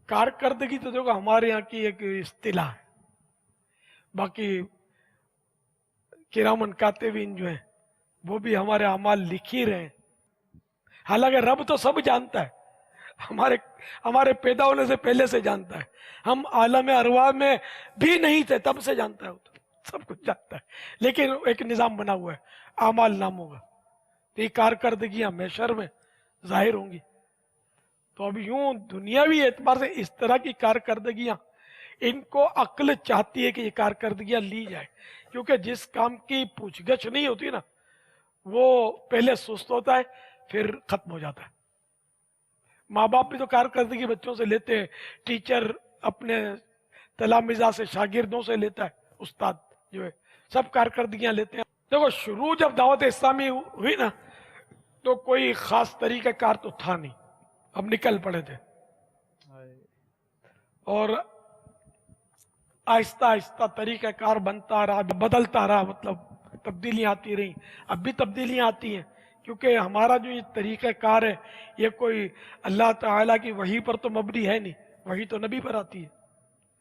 कारकर्दगी तो देखो हमारे यहाँ की एक इस्तिलाह है, बाकी किरामन कातिबीन जो है वो भी हमारे अमाल लिख ही रहे हैं। हालांकि रब तो सब जानता है, हमारे पैदा होने से पहले से जानता है, हम आलम अरवाह में भी नहीं थे तब से जानता है, वो तो सब कुछ जानता है, लेकिन एक निज़ाम बना हुआ है आमाल नामों का। तो ये कारकर्दगियाँ मैशर में जाहिर होंगी। तो अब यूं दुनियावी एतबार से इस तरह की कारकर्दगियाँ इनको अक्ल चाहती है कि ये कारकर्दगियाँ ली जाए, क्योंकि जिस काम की पूछगछ नहीं होती ना वो पहले सुस्त होता है फिर खत्म हो जाता है। माँ बाप भी तो कारकर्दगी बच्चों से लेते हैं, टीचर अपने तलामिजा से शागिर्दों से लेता है, उस्ताद जो है सब कारकर्दगियाँ लेते हैं। देखो शुरू जब दावत इस्लामी हुई ना तो कोई खास तरीका कार तो था नहीं, हम निकल पड़े थे और आहिस्ता आहिस्ता तरीका कार बनता रहा, बदलता रहा, मतलब तब्दीलियां आती रही। अब भी तब्दीलियां आती हैं क्योंकि हमारा जो ये तरीका कार है ये कोई अल्लाह ताला की वही पर तो मबनी है नहीं, वही तो नबी पर आती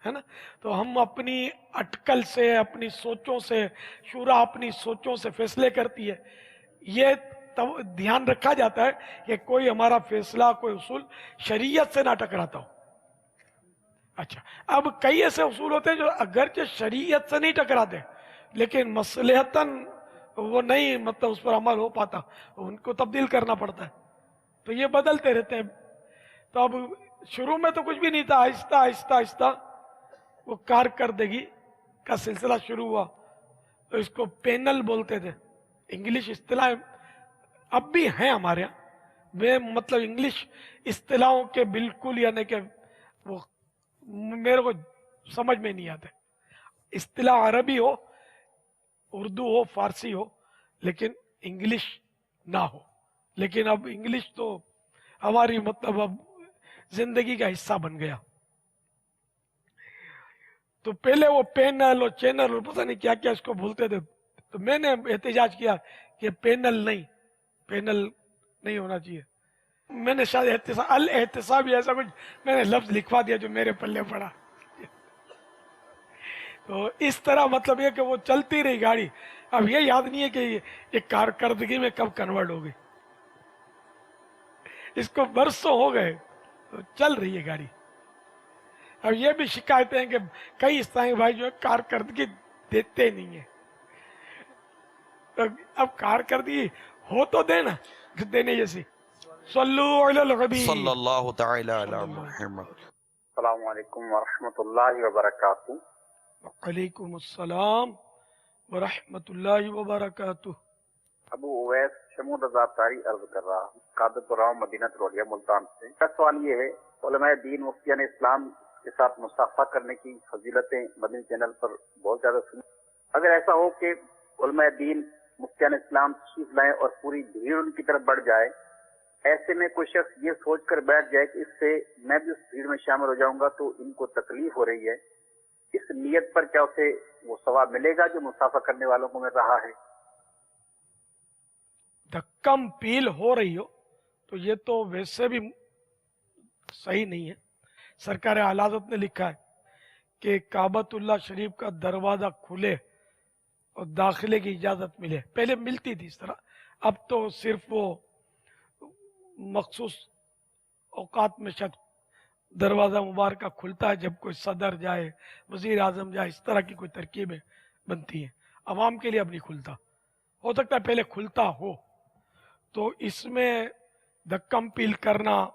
है ना। तो हम अपनी अटकल से, अपनी सोचों से, शूरा अपनी सोचों से फैसले करती है। ये तो ध्यान रखा जाता है कि कोई हमारा फैसला, कोई उसूल शरीयत से ना टकराता हो। अच्छा, अब कई ऐसे उसूल होते हैं जो अगरचे शरीयत से नहीं टकराते लेकिन मसलहतन वो नहीं, मतलब उस पर अमल हो पाता, उनको तब्दील करना पड़ता है, तो ये बदलते रहते हैं। तो अब शुरू में तो कुछ भी नहीं था, आहिस्ता आहिस्ता आहिस्ता वो कारकर्दगी का सिलसिला शुरू हुआ। तो इसको पैनल बोलते थे, इंग्लिश इस्तिलाह अब भी हैं हमारे यहाँ, वे मतलब इंग्लिश इस्तिलाहों के बिल्कुल, यानी कि वो मेरे को समझ में नहीं आते। इस्तिलाह अरबी हो, उर्दू हो, फारसी हो, लेकिन इंग्लिश ना हो। लेकिन अब इंग्लिश तो हमारी मतलब अब जिंदगी का हिस्सा बन गया। तो पहले वो पैनल और चैनल और पता नहीं क्या क्या इसको भूलते थे, तो मैंने एहतजाज किया कि पैनल नहीं होना चाहिए। मैंने शायद एहतिसाब या ऐसा कुछ मैंने लफ्ज लिखवा दिया जो मेरे पल्ले पड़ा। तो इस तरह मतलब ये कि वो चलती रही गाड़ी। अब ये याद नहीं है कि ये कारकर्दगी में कब कन्वर्ट हो गई, इसको बरसों हो गए, तो चल रही है गाड़ी। अब ये भी शिकायतें हैं कि कई इस्लामी भाई जो है कारकर्दगी देते नहीं है। तो अब कारकर्दगी हो तो देना, देने जैसी। सल्लल्लाहु तआला अला मुहम्मद। अस्सलामु अलैकुम व रहमतुल्लाहि व बरकातहू। वालेकुम अस्सलाम व रहमतुल्लाहि व बरकातहू। अबू उवैस शमूद रज़ा तारी अर्ज कर रहा हूँ, कादपुराव मदीना रोलिया मुल्तान से। मेरा सवाल ये है, उलमाए दीन मुफ्तियान इस्लाम के साथ मुसाफा करने की फजीलतें मदनी चैनल पर बहुत ज्यादा सुनी। अगर ऐसा हो कि उलमाए दीन मुफ्तियान इस्लाम तशरीफ लाएं और पूरी भीड़ उनकी तरफ बढ़ जाए, ऐसे में कोई शख्स ये सोच कर बैठ जाए कि इससे मैं भी उस भीड़ में शामिल हो जाऊंगा तो इनको तकलीफ हो रही है, इस नियत पर क्या उसे वो सवाब मिलेगा जो मुसाफा करने वालों को मिल रहा है? धक्कम पील हो रही हो तो ये तो वैसे भी सही नहीं है। सरकार आला हज़रत ने लिखा है कि काबतुल्लाह शरीफ का दरवाजा खुले और दाखिले की इजाजत मिले। पहले मिलती थी इस तरह, अब तो सिर्फ वो मखसूस औकात में शायद दरवाजा मुबारक खुलता है, जब कोई सदर जाए, वजीर आजम जाए, इस तरह की कोई तरकीबें बनती हैं। अवाम के लिए अब नहीं खुलता, हो सकता है पहले खुलता हो। तो इसमें धक्कम पील करना,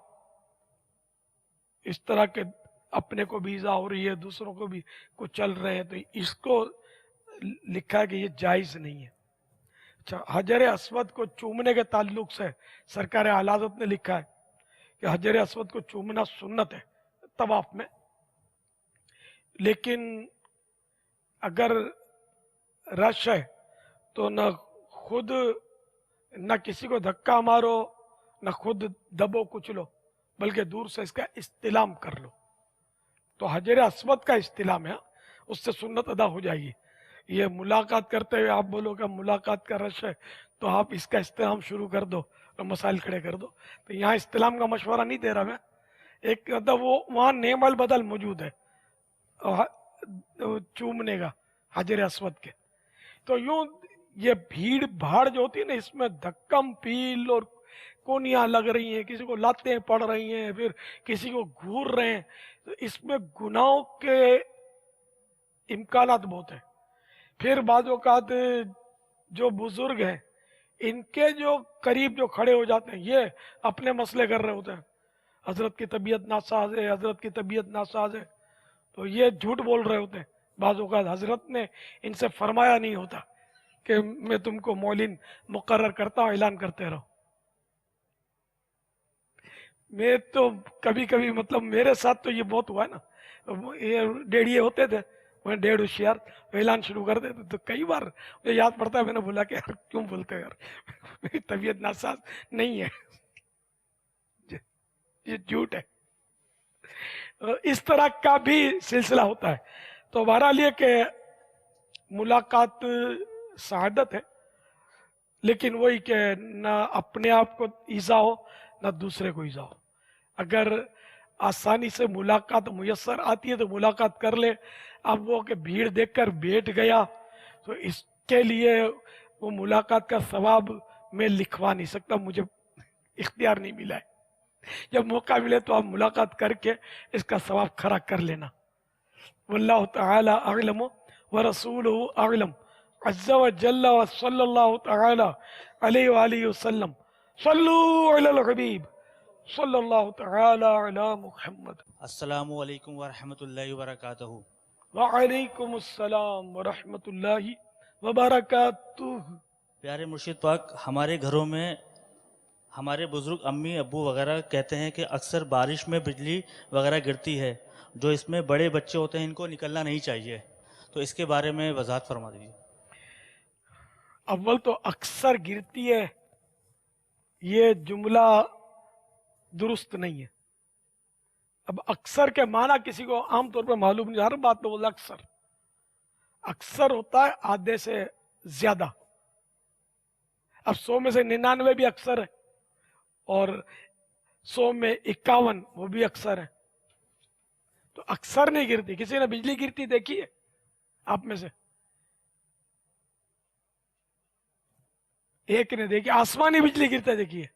इस तरह के अपने को भी ईज़ा हो रही है, दूसरों को भी कुछ चल रहे हैं, तो इसको लिखा है कि ये जायज़ नहीं है। अच्छा, हजर अस्वद को चूमने के ताल्लुक से सरकार आला हज़रत ने लिखा है कि हजर अस्वद को चूमना सुन्नत है तवाफ में, लेकिन अगर रश है तो न खुद न किसी को धक्का मारो, न खुद दबो कुचलो, बल्कि दूर से इसका इस्तिलाम कर लो। तो हजर अस्वद का इस्तिलाम है, उससे सुन्नत अदा हो जाएगी। ये मुलाकात करते हुए आप बोलो कि मुलाकात का रश है तो आप इसका इस्तिलाम शुरू कर दो और मसाइल खड़े कर दो, तो यहाँ इस्तिलाम का मशवरा नहीं दे रहा मैं। एक मतलब वो वहाँ नेमल बदल मौजूद है चूमने का हजर अस्वद के। तो यूं ये भीड़ भाड़ जो होती है ना, इसमें धक्कम पील और कोनियां लग रही हैं, किसी को लातें पड़ रही हैं, फिर किसी को घूर रहे हैं, तो इसमें गुनाहों के इम्कानात बहुत है। फिर बाद औक़ात जो बुजुर्ग हैं, इनके जो करीब जो खड़े हो जाते हैं, ये अपने मसले कर रहे होते हैं, हजरत की तबीयत नासाज है, हजरत की तबीयत नासाज है, तो ये झूठ बोल रहे होते हैं। बाद औक़ात हजरत ने इनसे फरमाया नहीं होता कि मैं तुमको मौलिन मुकर्रर करता हूँ, ऐलान करते रहो। मैं तो कभी कभी मतलब मेरे साथ तो ये बहुत हुआ है ना, ये डेढ़िए होते थे, मैं डेढ़ होशियार, ऐलान शुरू कर देते। तो कई बार मुझे याद पड़ता है, मैंने बोला कि यार क्यों बोलते हो यार, मेरी तबीयत नासाज नहीं है, ये झूठ है। इस तरह का भी सिलसिला होता है। तो बहरहाल ये कि मुलाकात शहादत है, लेकिन वही कि ना अपने आप को ईजा हो ना दूसरे को ईजा हो। अगर आसानी से मुलाकात मुयस्सर आती है तो मुलाकात कर ले। अब वो कि भीड़ देखकर बैठ गया तो इसके लिए वो मुलाकात का सवाब मैं लिखवा नहीं सकता, मुझे इख्तियार नहीं मिला है। जब मौका मिले तो आप मुलाकात करके इसका सवाब खरा कर लेना। वल्लाहु तआला अअलम व रसूलुहु अअलम अज़्ज़ा व जल्ला व सल्लल्लाहु तआला अलैहि व आलिहि वसल्लम। सल्लू अलल हबीब सल्लल्लाहु तआला अला मुहम्मद। अस्सलामु अलैकुम व रहमतुल्लाहि व बरकातहू। व अलैकुम अस्सलाम व रहमतुल्लाहि व बरकातुहू। प्यारे मुर्शिद पाक, हमारे घरों में हमारे बुजुर्ग अम्मी अब्बू वगैरह कहते हैं कि अक्सर बारिश में बिजली वगैरह गिरती है, जो इसमें बड़े बच्चे होते हैं इनको निकलना नहीं चाहिए, तो इसके बारे में वजाहत फरमा दीजिए। अव्वल तो अक्सर गिरती है ये जुमला दुरुस्त नहीं है। अब अक्सर के माना किसी को आमतौर पर मालूम नहीं, हर बात में बोला अक्सर। अक्सर होता है आधे से ज्यादा। अब 100 में से 99 भी अक्सर है और 100 में 51 वो भी अक्सर है। तो अक्सर नहीं गिरती। किसी ने बिजली गिरती देखी है आप में से? एक ने देखी। आसमानी बिजली गिरते देखी है?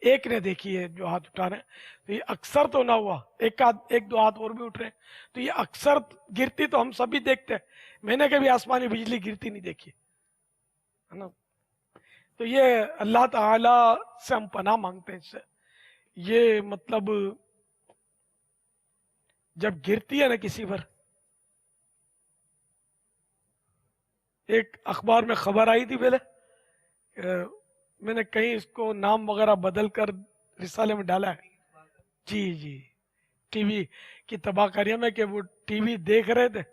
एक ने देखी है जो हाथ उठा रहे हैं। तो ये अक्सर तो ना हुआ, एक दो हाथ और भी उठ रहे हैं। तो ये अक्सर गिरती तो हम सभी देखते हैं। मैंने कभी आसमानी बिजली गिरती नहीं देखी है ना। तो ये अल्लाह ताला से हम पनाह मांगते हैं इससे। ये मतलब जब गिरती है ना किसी पर, एक अखबार में खबर आई थी पहले, मैंने कहीं इसको नाम वगैरह बदल कर रिसाले में डाला है। जी जी, टीवी की तबाहकारियों में कि वो टीवी देख रहे थे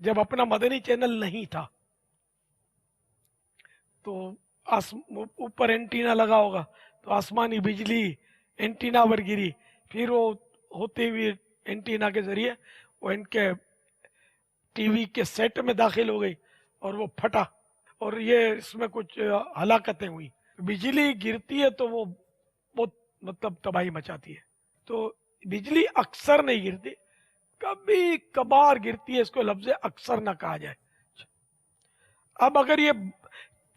जब अपना मदनी चैनल नहीं था, तो ऊपर एंटीना लगा होगा तो आसमानी बिजली एंटीना पर गिरी, फिर वो होते हुए एंटीना के जरिए वो इनके टीवी के सेट में दाखिल हो गई और वो फटा और ये इसमें कुछ हलाकतें हुई। बिजली गिरती है तो वो बहुत मतलब तबाही मचाती है। तो बिजली अक्सर नहीं गिरती, कभी कभार गिरती है। इसको लफ्ज़ अक्सर ना कहा जाए। अब अगर ये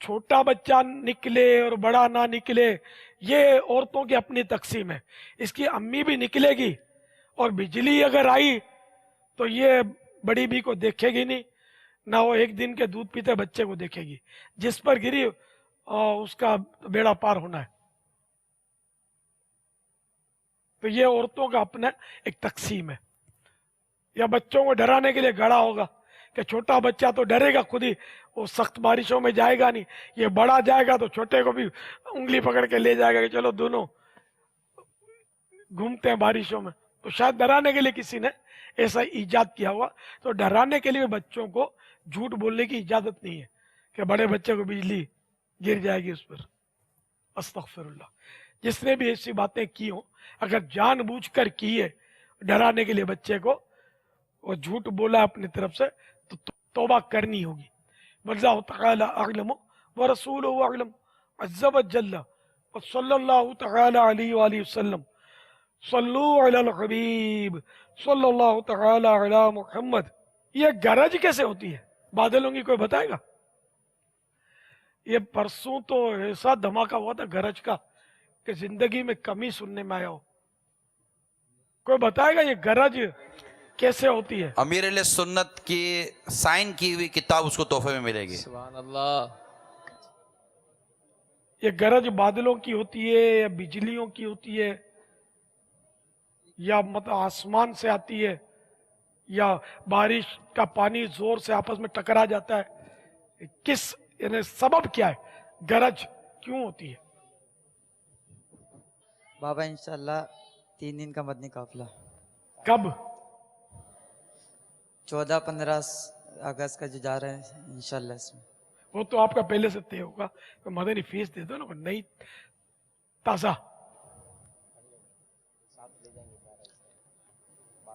छोटा बच्चा निकले और बड़ा ना निकले, ये औरतों की अपनी तकसीम है। इसकी अम्मी भी निकलेगी और बिजली अगर आई तो ये बड़ी भी को देखेगी नहीं, ना वो एक दिन के दूध पीते बच्चे को देखेगी। जिस पर गिरी उसका बेड़ा पार होना है। तो ये औरतों का अपना एक तकसीम है। या बच्चों को डराने के लिए गड़ा होगा कि छोटा बच्चा तो डरेगा खुद ही, वो सख्त बारिशों में जाएगा नहीं। ये बड़ा जाएगा तो छोटे को भी उंगली पकड़ के ले जाएगा कि चलो दोनों घूमते हैं बारिशों में। तो शायद डराने के लिए किसी ने ऐसा ईजाद किया हुआ। तो डराने के लिए बच्चों को झूठ बोलने की इजाजत नहीं है कि बड़े बच्चे को बिजली गिर जाएगी उस पर। अस्तगफिरुल्लाह। जिसने भी ऐसी बातें की हो, अगर जानबूझकर की है डराने के लिए बच्चे को, वो झूठ बोला अपनी तरफ से, तो तौबा करनी होगी। वल्लाहु तआला अअलम व रसूलुहु अअलम अज़्ज़ा व जल्ला व सल्लल्लाहु तआला अलैहि व आलिहि वसल्लम। सल्लू अलल हबीब सल्लल्लाहु तआला अला मुहम्मद। ये गरज कैसे होती है बादलों की, कोई बताएगा? ये परसों तो ऐसा धमाका हुआ था गरज का कि जिंदगी में कमी सुनने में आया हो। कोई बताएगा ये गरज कैसे होती है? अमीर अहले सुन्नत की साइन की हुई किताब उसको तोहफे में मिलेगी। सुभान अल्लाह। ये गरज बादलों की होती है या बिजलियों की होती है या मतलब आसमान से आती है या बारिश का पानी जोर से आपस में टकरा जाता है? किस यानी सबब क्या है? गरज क्यों होती है? बाबा इंशाल्लाह 3 दिन का मदनी काफिला। कब? 14-15 अगस्त का जो जा रहे हैं इंशाल्लाह इसमें। वो तो आपका पहले से तय होगा, तो मदनी फीस दे दो ना, कोई नई ताज़ा।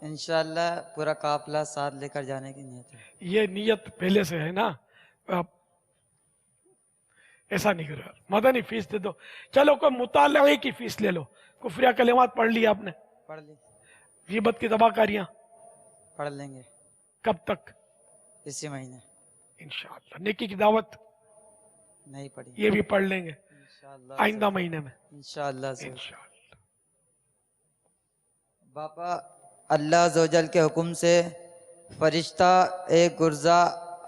इंशाल्लाह पूरा काफिला साथ लेकर जाने की नियत है। ये नियत पहले से है ना, आप ऐसा नहीं करो यार, मदनी फीस दे दो। चलो कोई मुताले की फीस ले लो, कुफरिया कलिमात पढ़ लिया आपने, पढ़ ली, गीबत की तबाहकारियां पढ़ लेंगे कब तक? इसी महीने इंशाअल्लाह। नेकी की दावत नहीं पढ़ी, ये भी पढ़ लेंगे इंशाअल्लाह आइंदा महीने में इंशाअल्लाह से। इंशाअल्लाह। बापा, अल्लाह ज़ोजल के हुक्म से फरिश्ता एक गुर्जा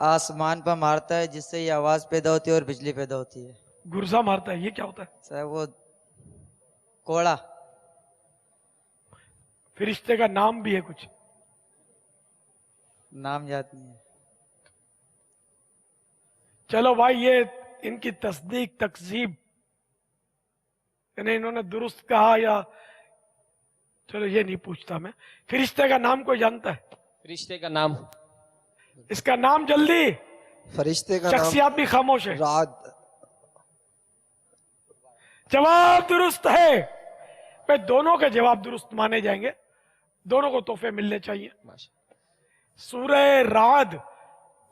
आसमान पर मारता है जिससे ये आवाज़ पैदा होती है और बिजली पैदा होती है। गुर्जा मारता है, ये क्या होता है? सर वो कोड़ा, फरिश्ते का नाम भी है कुछ? नाम याद नहीं है। चलो भाई, ये इनकी तस्दीक तकजीब, यानी इन्होंने दुरुस्त कहा या, चलो ये नहीं पूछता मैं। फरिश्ते का नाम कोई जानता है? फरिश्ते का नाम, इसका नाम जल्दी, फरिश्ते का शख्सियात भी खामोश है। राद। जवाब दुरुस्त है, भाई दोनों के जवाब दुरुस्त माने जाएंगे, दोनों को तोहफे मिलने चाहिए। सूरह राद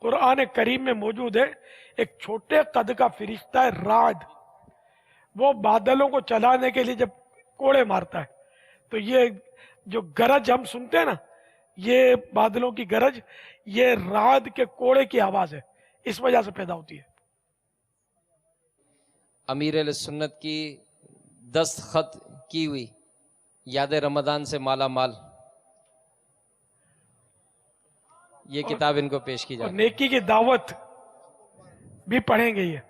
कुरान करीम में मौजूद है। एक छोटे कद का फरिश्ता है राद, वो बादलों को चलाने के लिए जब कोड़े मारता है, तो ये जो गरज हम सुनते हैं ना, ये बादलों की गरज, ये राद के कोड़े की आवाज है, इस वजह से पैदा होती है। अमीर सुन्नत की दस्तखत की हुई याद रमदान से माला माल, ये किताब इनको पेश की और जाए। नेकी की दावत भी पढ़ेंगे ये,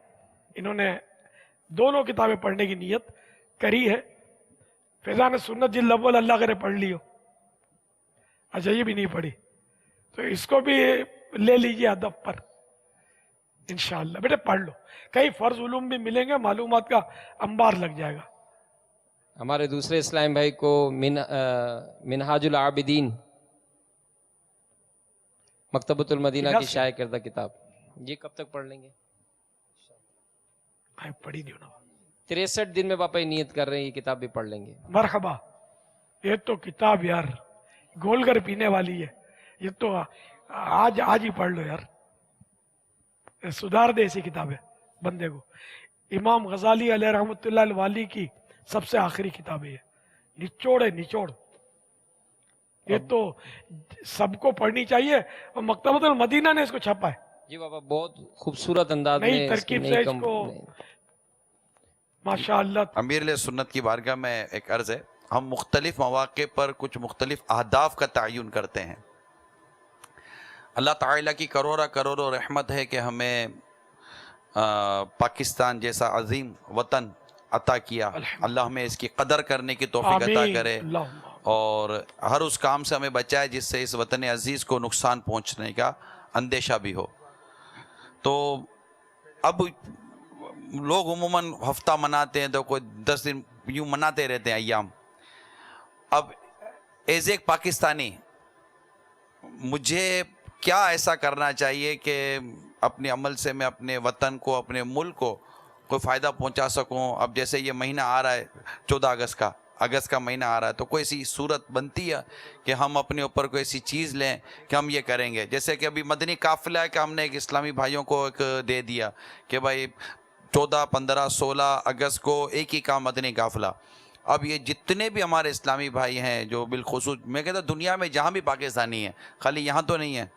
इन्होंने दोनों किताबें पढ़ने की नियत करी है। फैजान सुन्नत जिल्द अव्वल अल्लाह करे पढ़ लियो, अच्छा ये भी नहीं पढ़ी, तो इसको भी ले लीजिए अदब पर इंशाअल्लाह। बेटे पढ़ लो, कई फर्ज उलूम भी मिलेंगे, मालूमात का अंबार लग जाएगा। हमारे दूसरे इस्लाम भाई को मिनहाजुल आबिदीन मकतबतुल मदीना की शाये करदा किताब, ये कब तक पढ़ लेंगे? पढ़ी नहीं होना। 63 दिन में पापा नियत कर रहे हैं, ये किताब भी पढ़ लेंगे। मरहबा, ये तो किताब यार गोल कर पीने वाली है, ये तो आज ही पढ़ लो यार, सुधार दे ऐसी किताब है बंदे को। इमाम गजाली अलैह रहमतुल्लाह वाली की सबसे आखिरी किताब है ये, निचोड़ है निचोड़, ये तो सबको पढ़नी चाहिए। और मकतबतुल मदीना ने इसको छापा है जी बाबा, बहुत खूबसूरत अंदाज में, नई तरकीब से इसको माशाअल्लाह। अमीर सुन्नत की बारगाह में एक अर्ज है, हम मुख्तलिफ मौक़े पर कुछ मुख्तलिफ अहदाफ का तयन करते हैं। अल्लाह ताला की करोड़ा करोड़ों रहमत है कि हमें पाकिस्तान जैसा अजीम वतन अता किया। अल्लाह हमें इसकी कदर करने की तौफीक अता करे और हर उस काम से हमें बचाए जिससे इस वतन अजीज़ को नुकसान पहुंचने का अंदेशा भी हो। तो अब लोग उमूमन हफ्ता मनाते हैं, तो कोई 10 दिन यूँ मनाते रहते हैं अय्याम। अब एज एक पाकिस्तानी मुझे क्या ऐसा करना चाहिए कि अपने अमल से मैं अपने वतन को, अपने मुल्क को कोई फ़ायदा पहुंचा सकूं? अब जैसे ये महीना आ रहा है 14 अगस्त का महीना आ रहा है, तो कोई ऐसी सूरत बनती है कि हम अपने ऊपर कोई ऐसी चीज़ लें कि हम ये करेंगे। जैसे कि अभी मदनी काफ़िला है कि हमने एक इस्लामी भाइयों को एक दे दिया कि भाई 14, 15, 16 अगस्त को एक ही काम मदनी काफ़िला। अब ये जितने भी हमारे इस्लामी भाई हैं जो बिलखुसूस, मैं कहता दुनिया में जहाँ भी पाकिस्तानी है, खाली यहाँ तो नहीं है,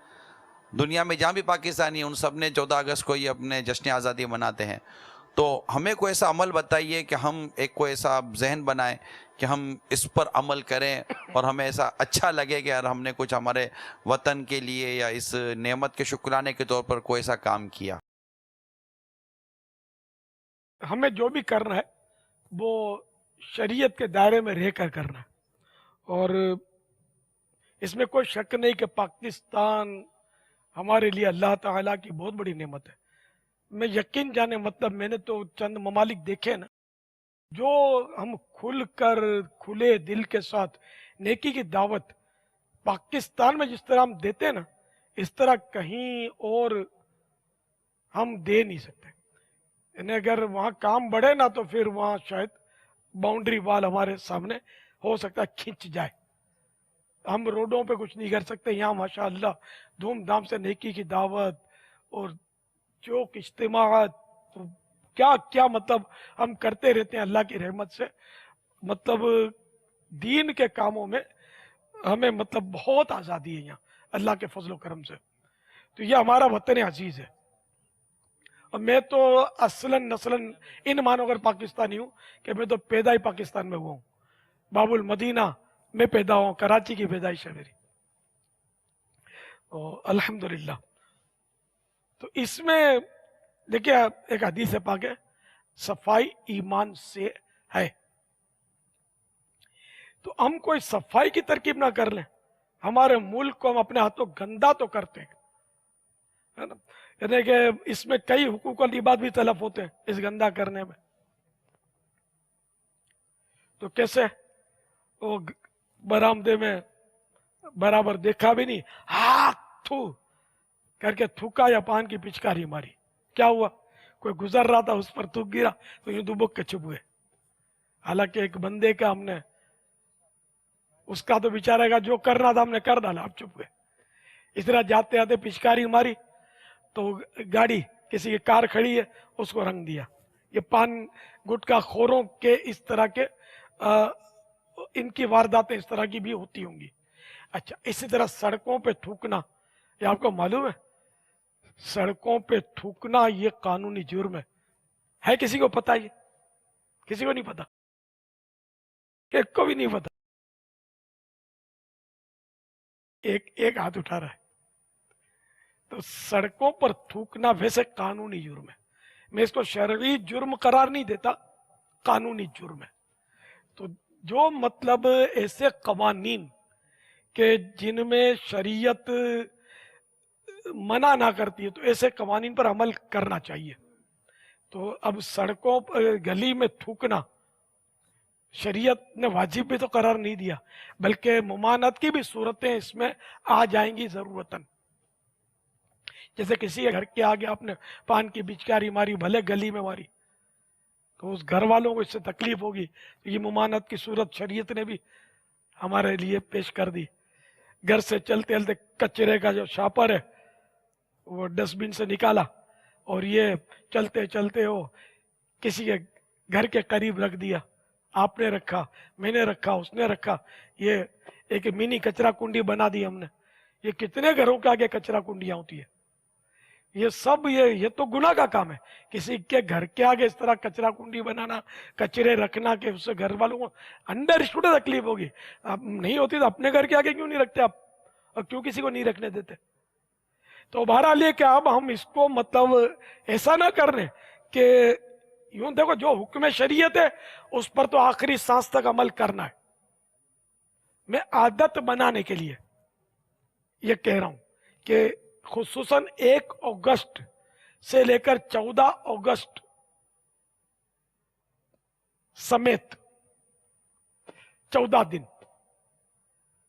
दुनिया में जहाँ भी पाकिस्तानी है, उन सब ने 14 अगस्त को ये अपने जश्न आज़ादी मनाते हैं। तो हमें कोई ऐसा अमल बताइए कि हम एक कोई ऐसा जहन बनाएं कि हम इस पर अमल करें और हमें ऐसा अच्छा लगे कि यार हमने कुछ हमारे वतन के लिए या इस नेमत के शुक्राने के तौर पर कोई ऐसा काम किया। हमें जो भी करना है वो शरीयत के दायरे में रहकर करना है, और इसमें कोई शक नहीं कि पाकिस्तान हमारे लिए अल्लाह ताला की बहुत बड़ी नेमत है। मैं यकीन जाने, मतलब मैंने तो चंद ममालिक देखे ना, जो हम खुलकर खुले दिल के साथ नेकी की दावत पाकिस्तान में जिस तरह हम देते हैं ना, इस तरह कहीं और हम दे नहीं सकते। यानी अगर वहाँ काम बढ़े ना तो फिर वहाँ शायद बाउंड्री वाल हमारे सामने हो सकता है खिंच जाए। हम रोडों पे कुछ नहीं कर सकते। यहाँ माशाअल्लाह धूमधाम से नेकी की दावत और जो इज्तिमाअत, तो क्या क्या मतलब हम करते रहते हैं अल्लाह की रहमत से। मतलब दीन के कामों में हमें मतलब बहुत आज़ादी है यहाँ अल्लाह के फजल करम से। तो ये हमारा वतन अजीज है। और मैं तो असलन नस्लन इन मानो कर पाकिस्तानी हूँ कि मैं तो पैदा ही पाकिस्तान में हुआ हूँ। बाबुल मदीना में पैदा हुआ, कराची की पैदाइश है मेरी। तो अल्हम्दुलिल्लाह। तो इसमें देखिए एक हदीस है पाक है, सफाई ईमान से है। तो हम कोई सफाई की तरकीब ना कर लें। हमारे मुल्क को हम अपने हाथों गंदा तो करते हैं, है ना। यानी कि इसमें कई हुकूक और लिबाद भी तलफ होते हैं इस गंदा करने में। तो कैसे वो बरामदे में बराबर देखा भी नहीं, हाथ थू करके थूका या पान की पिचकारी मारी। क्या हुआ? कोई गुजर रहा था, उस पर थूक गिरा तो यूं दुबक के चुप हुए। हालांकि एक बंदे का हमने, उसका तो बेचारे का जो करना था हमने कर डाला, आप चुप हुए। इस तरह जाते आते पिचकारी मारी तो गाड़ी किसी की कार खड़ी है उसको रंग दिया। ये पान गुटखा खोरों के इस तरह के इनकी वारदातें इस तरह की भी होती होंगी। अच्छा, इसी तरह सड़कों पे थूकना, ये आपको मालूम है सड़कों पे थूकना ये कानूनी जुर्म है। किसी को पता? ये किसी को नहीं पता, एक को भी नहीं पता। एक हाथ उठा रहा है। तो सड़कों पर थूकना वैसे कानूनी जुर्म है। मैं इसको शरई जुर्म करार नहीं देता, कानूनी जुर्म है। तो जो मतलब ऐसे कवानीन के जिनमें शरीयत मना ना करती है, तो ऐसे कवानीन पर अमल करना चाहिए। तो अब सड़कों पर गली में थूकना शरीयत ने वाजिब भी तो करार नहीं दिया, बल्कि मुमानत की भी सूरतें इसमें आ जाएंगी जरूरतन। जैसे किसी के घर के आगे आपने पान की पिचकारी मारी, भले गली में मारी, तो उस घर वालों को इससे तकलीफ होगी। तो ये मुमानत की सूरत शरीयत ने भी हमारे लिए पेश कर दी। घर से चलते चलते कचरे का जो शापर है वो डस्टबिन से निकाला और ये चलते चलते हो किसी के घर के करीब रख दिया। आपने रखा, मैंने रखा, उसने रखा, ये एक मिनी कचरा कुंडी बना दी हमने। ये कितने घरों के आगे कचरा कुंडियां होती है। ये सब ये तो गुनाह का काम है। किसी के घर के आगे इस तरह कचरा कुंडी बनाना, कचरे रखना कि उससे घर वालों को अंडर तकलीफ होगी। अब नहीं होती तो अपने घर के आगे क्यों नहीं रखते आप, और क्यों किसी को नहीं रखने देते? तो बहरहाल ये कि अब हम इसको मतलब ऐसा ना करने कि यूं देखो जो हुक्म शरीयत है उस पर तो आखिरी सांस तक अमल करना है। मैं आदत बनाने के लिए ये कह रहा हूं कि खुसूसन 1 अगस्त से लेकर 14 अगस्त समेत 14 दिन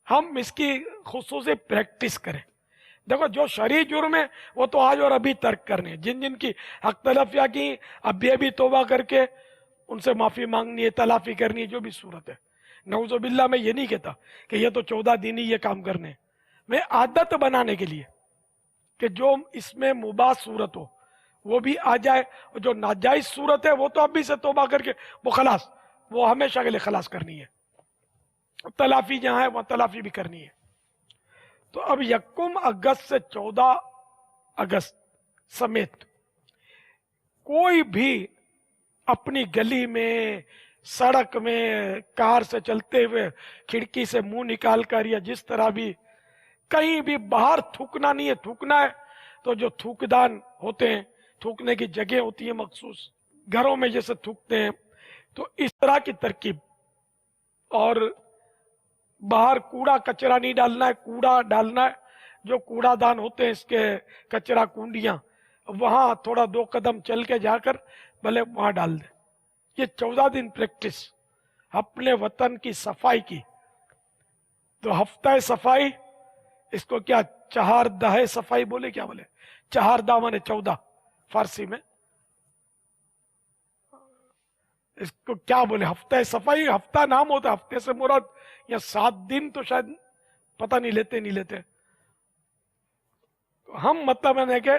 हम इसकी खुसूसी प्रैक्टिस करें। देखो जो शरई जुर्म है वो तो आज और अभी तर्क करने, जिन जिन की हक तलफिया की अभी अभी तौबा करके उनसे माफी मांगनी है, तलाफी करनी है, जो भी सूरत है। नऊजुबिल्लाह मैं ये नहीं कहता कि ये तो 14 दिन ही ये काम करने। मैं आदत बनाने के लिए कि जो इसमें मुबाह सूरत हो वो भी आ जाए, और जो नाजायज सूरत है वो तो अभी से तौबा करके वो खलास, वो हमेशा के लिए खलास करनी है। तलाफी जहां है वहां तलाफी भी करनी है। तो अब 1 अगस्त से 14 अगस्त समेत कोई भी अपनी गली में, सड़क में, कार से चलते हुए खिड़की से मुंह निकाल कर या जिस तरह भी कहीं भी बाहर थूकना नहीं है। थूकना है तो जो थूकदान होते हैं, थूकने की जगह होती है मखसूस, घरों में जैसे थूकते हैं, तो इस तरह की तरकीब। और बाहर कूड़ा कचरा नहीं डालना है, कूड़ा डालना है जो कूड़ादान होते हैं इसके कचरा कुंडियां, वहां थोड़ा 2 कदम चल के जाकर भले वहां डाल दे। ये 14 दिन प्रैक्टिस अपने वतन की सफाई की। तो हफ्ता सफाई इसको क्या चहारदाह सफाई बोले, क्या बोले, चहारदा माने 14 फारसी में, इसको क्या बोले, हफ्ता सफाई, हफ्ता नाम होता है, हफ्ते से मुराद या 7 दिन तो शायद पता नहीं लेते। तो हम मतलब है कि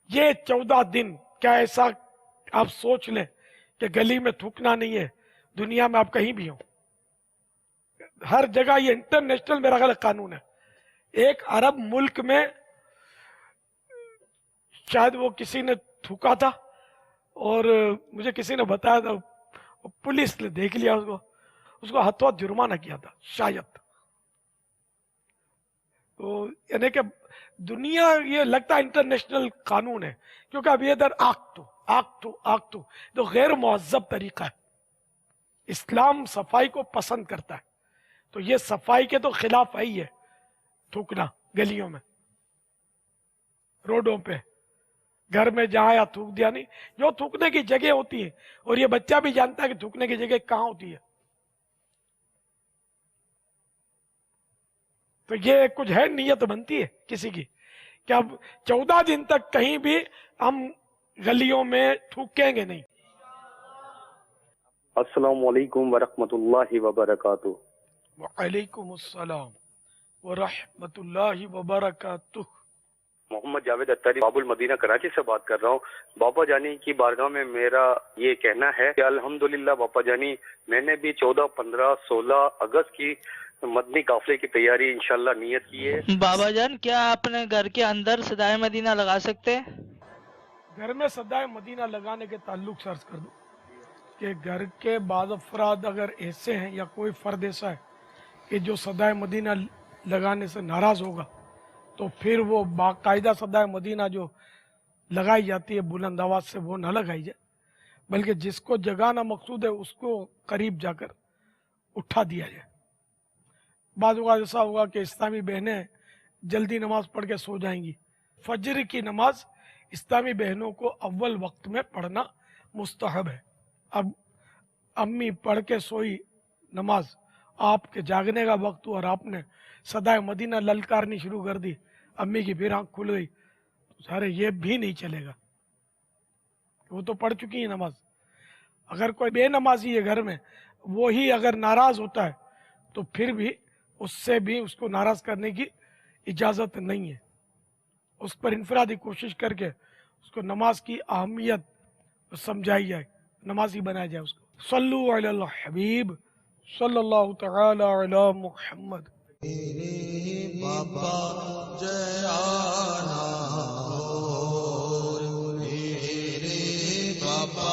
ये 14 दिन, क्या ऐसा आप सोच लें कि गली में थूकना नहीं है, दुनिया में आप कहीं भी हो, हर जगह ये इंटरनेशनल मेरा ख्याल कानून है। एक अरब मुल्क में शायद वो किसी ने थूका था और मुझे किसी ने बताया था, पुलिस ने देख लिया उसको हाथों हाथ जुर्माना किया था शायद। तो यानी कि दुनिया ये लगता है इंटरनेशनल कानून है, क्योंकि अब ये इधर आग तो गैर मुअज्जब तरीका है। इस्लाम सफाई को पसंद करता है, तो ये सफाई के तो खिलाफ ही है थूकना गलियों में, रोडों पे, घर में जहां या थूक दिया नहीं, जो थूकने की जगह होती है, और ये बच्चा भी जानता है कि थूकने की जगह कहां होती है। तो ये कुछ है, नियत बनती है किसी की कि अब 14 दिन तक कहीं भी हम गलियों में थूकेंगे नहीं। अस्सलाम वालेकुम वरहमतुल्लाहि वबरकातुह। वालेकुम अस्सलाम वरहमतुल्लाहि वबरकातुह। मोहम्मद जावेद अत्तारी बाबुल मदीना कराची से बात कर रहा हूँ। बाबा जानी की बारगाह में मेरा ये कहना है कि अल्हम्दुलिल्लाह बाबा जानी, मैंने भी 14, 15, 16 अगस्त की मदनी काफले की तैयारी इंशाल्लाह नियत की है। बाबा जान, क्या अपने घर के अंदर सदाए मदीना लगा सकते हैं? घर में सदाए मदीना लगाने के ताल्लुक से अर्ज कर दूं कि घर के बाद अफराद अगर ऐसे हैं या कोई फर्द ऐसा है कि जो सदाए मदीना लगाने से नाराज होगा, तो फिर वो बाकायदा सदाए मदीना जो लगाई जाती है बुलंद आवाज से, वो ना लगाई जाए, बल्कि जिसको जगाना मकसूद है उसको करीब जाकर उठा दिया जाए। बाद ऐसा होगा कि इस्लामी बहनें जल्दी नमाज पढ़ के सो जाएंगी। फजर की नमाज इस्लामी बहनों को अव्वल वक्त में पढ़ना मुस्तहब है। अब अम्मी पढ़ के सोई नमाज, आपके जागने का वक्त हुआ और आपने सदाए मदीना ललकारनी शुरू कर दी, अम्मी की फिर आंख खुल गई, सारे ये भी नहीं चलेगा, वो तो पढ़ चुकी है नमाज। अगर कोई बेनमाजी है घर में, वो ही अगर नाराज होता है तो फिर भी उससे भी उसको नाराज करने की इजाजत नहीं है। उस पर इनफरादी कोशिश करके उसको नमाज की अहमियत समझाई जाए, नमाजी बनाया जाए उसको। सल्लु अला हबीब सल्लल्लाहु तआला अला मुहम्मद। बाबा जयाना हो, मेरे बाबा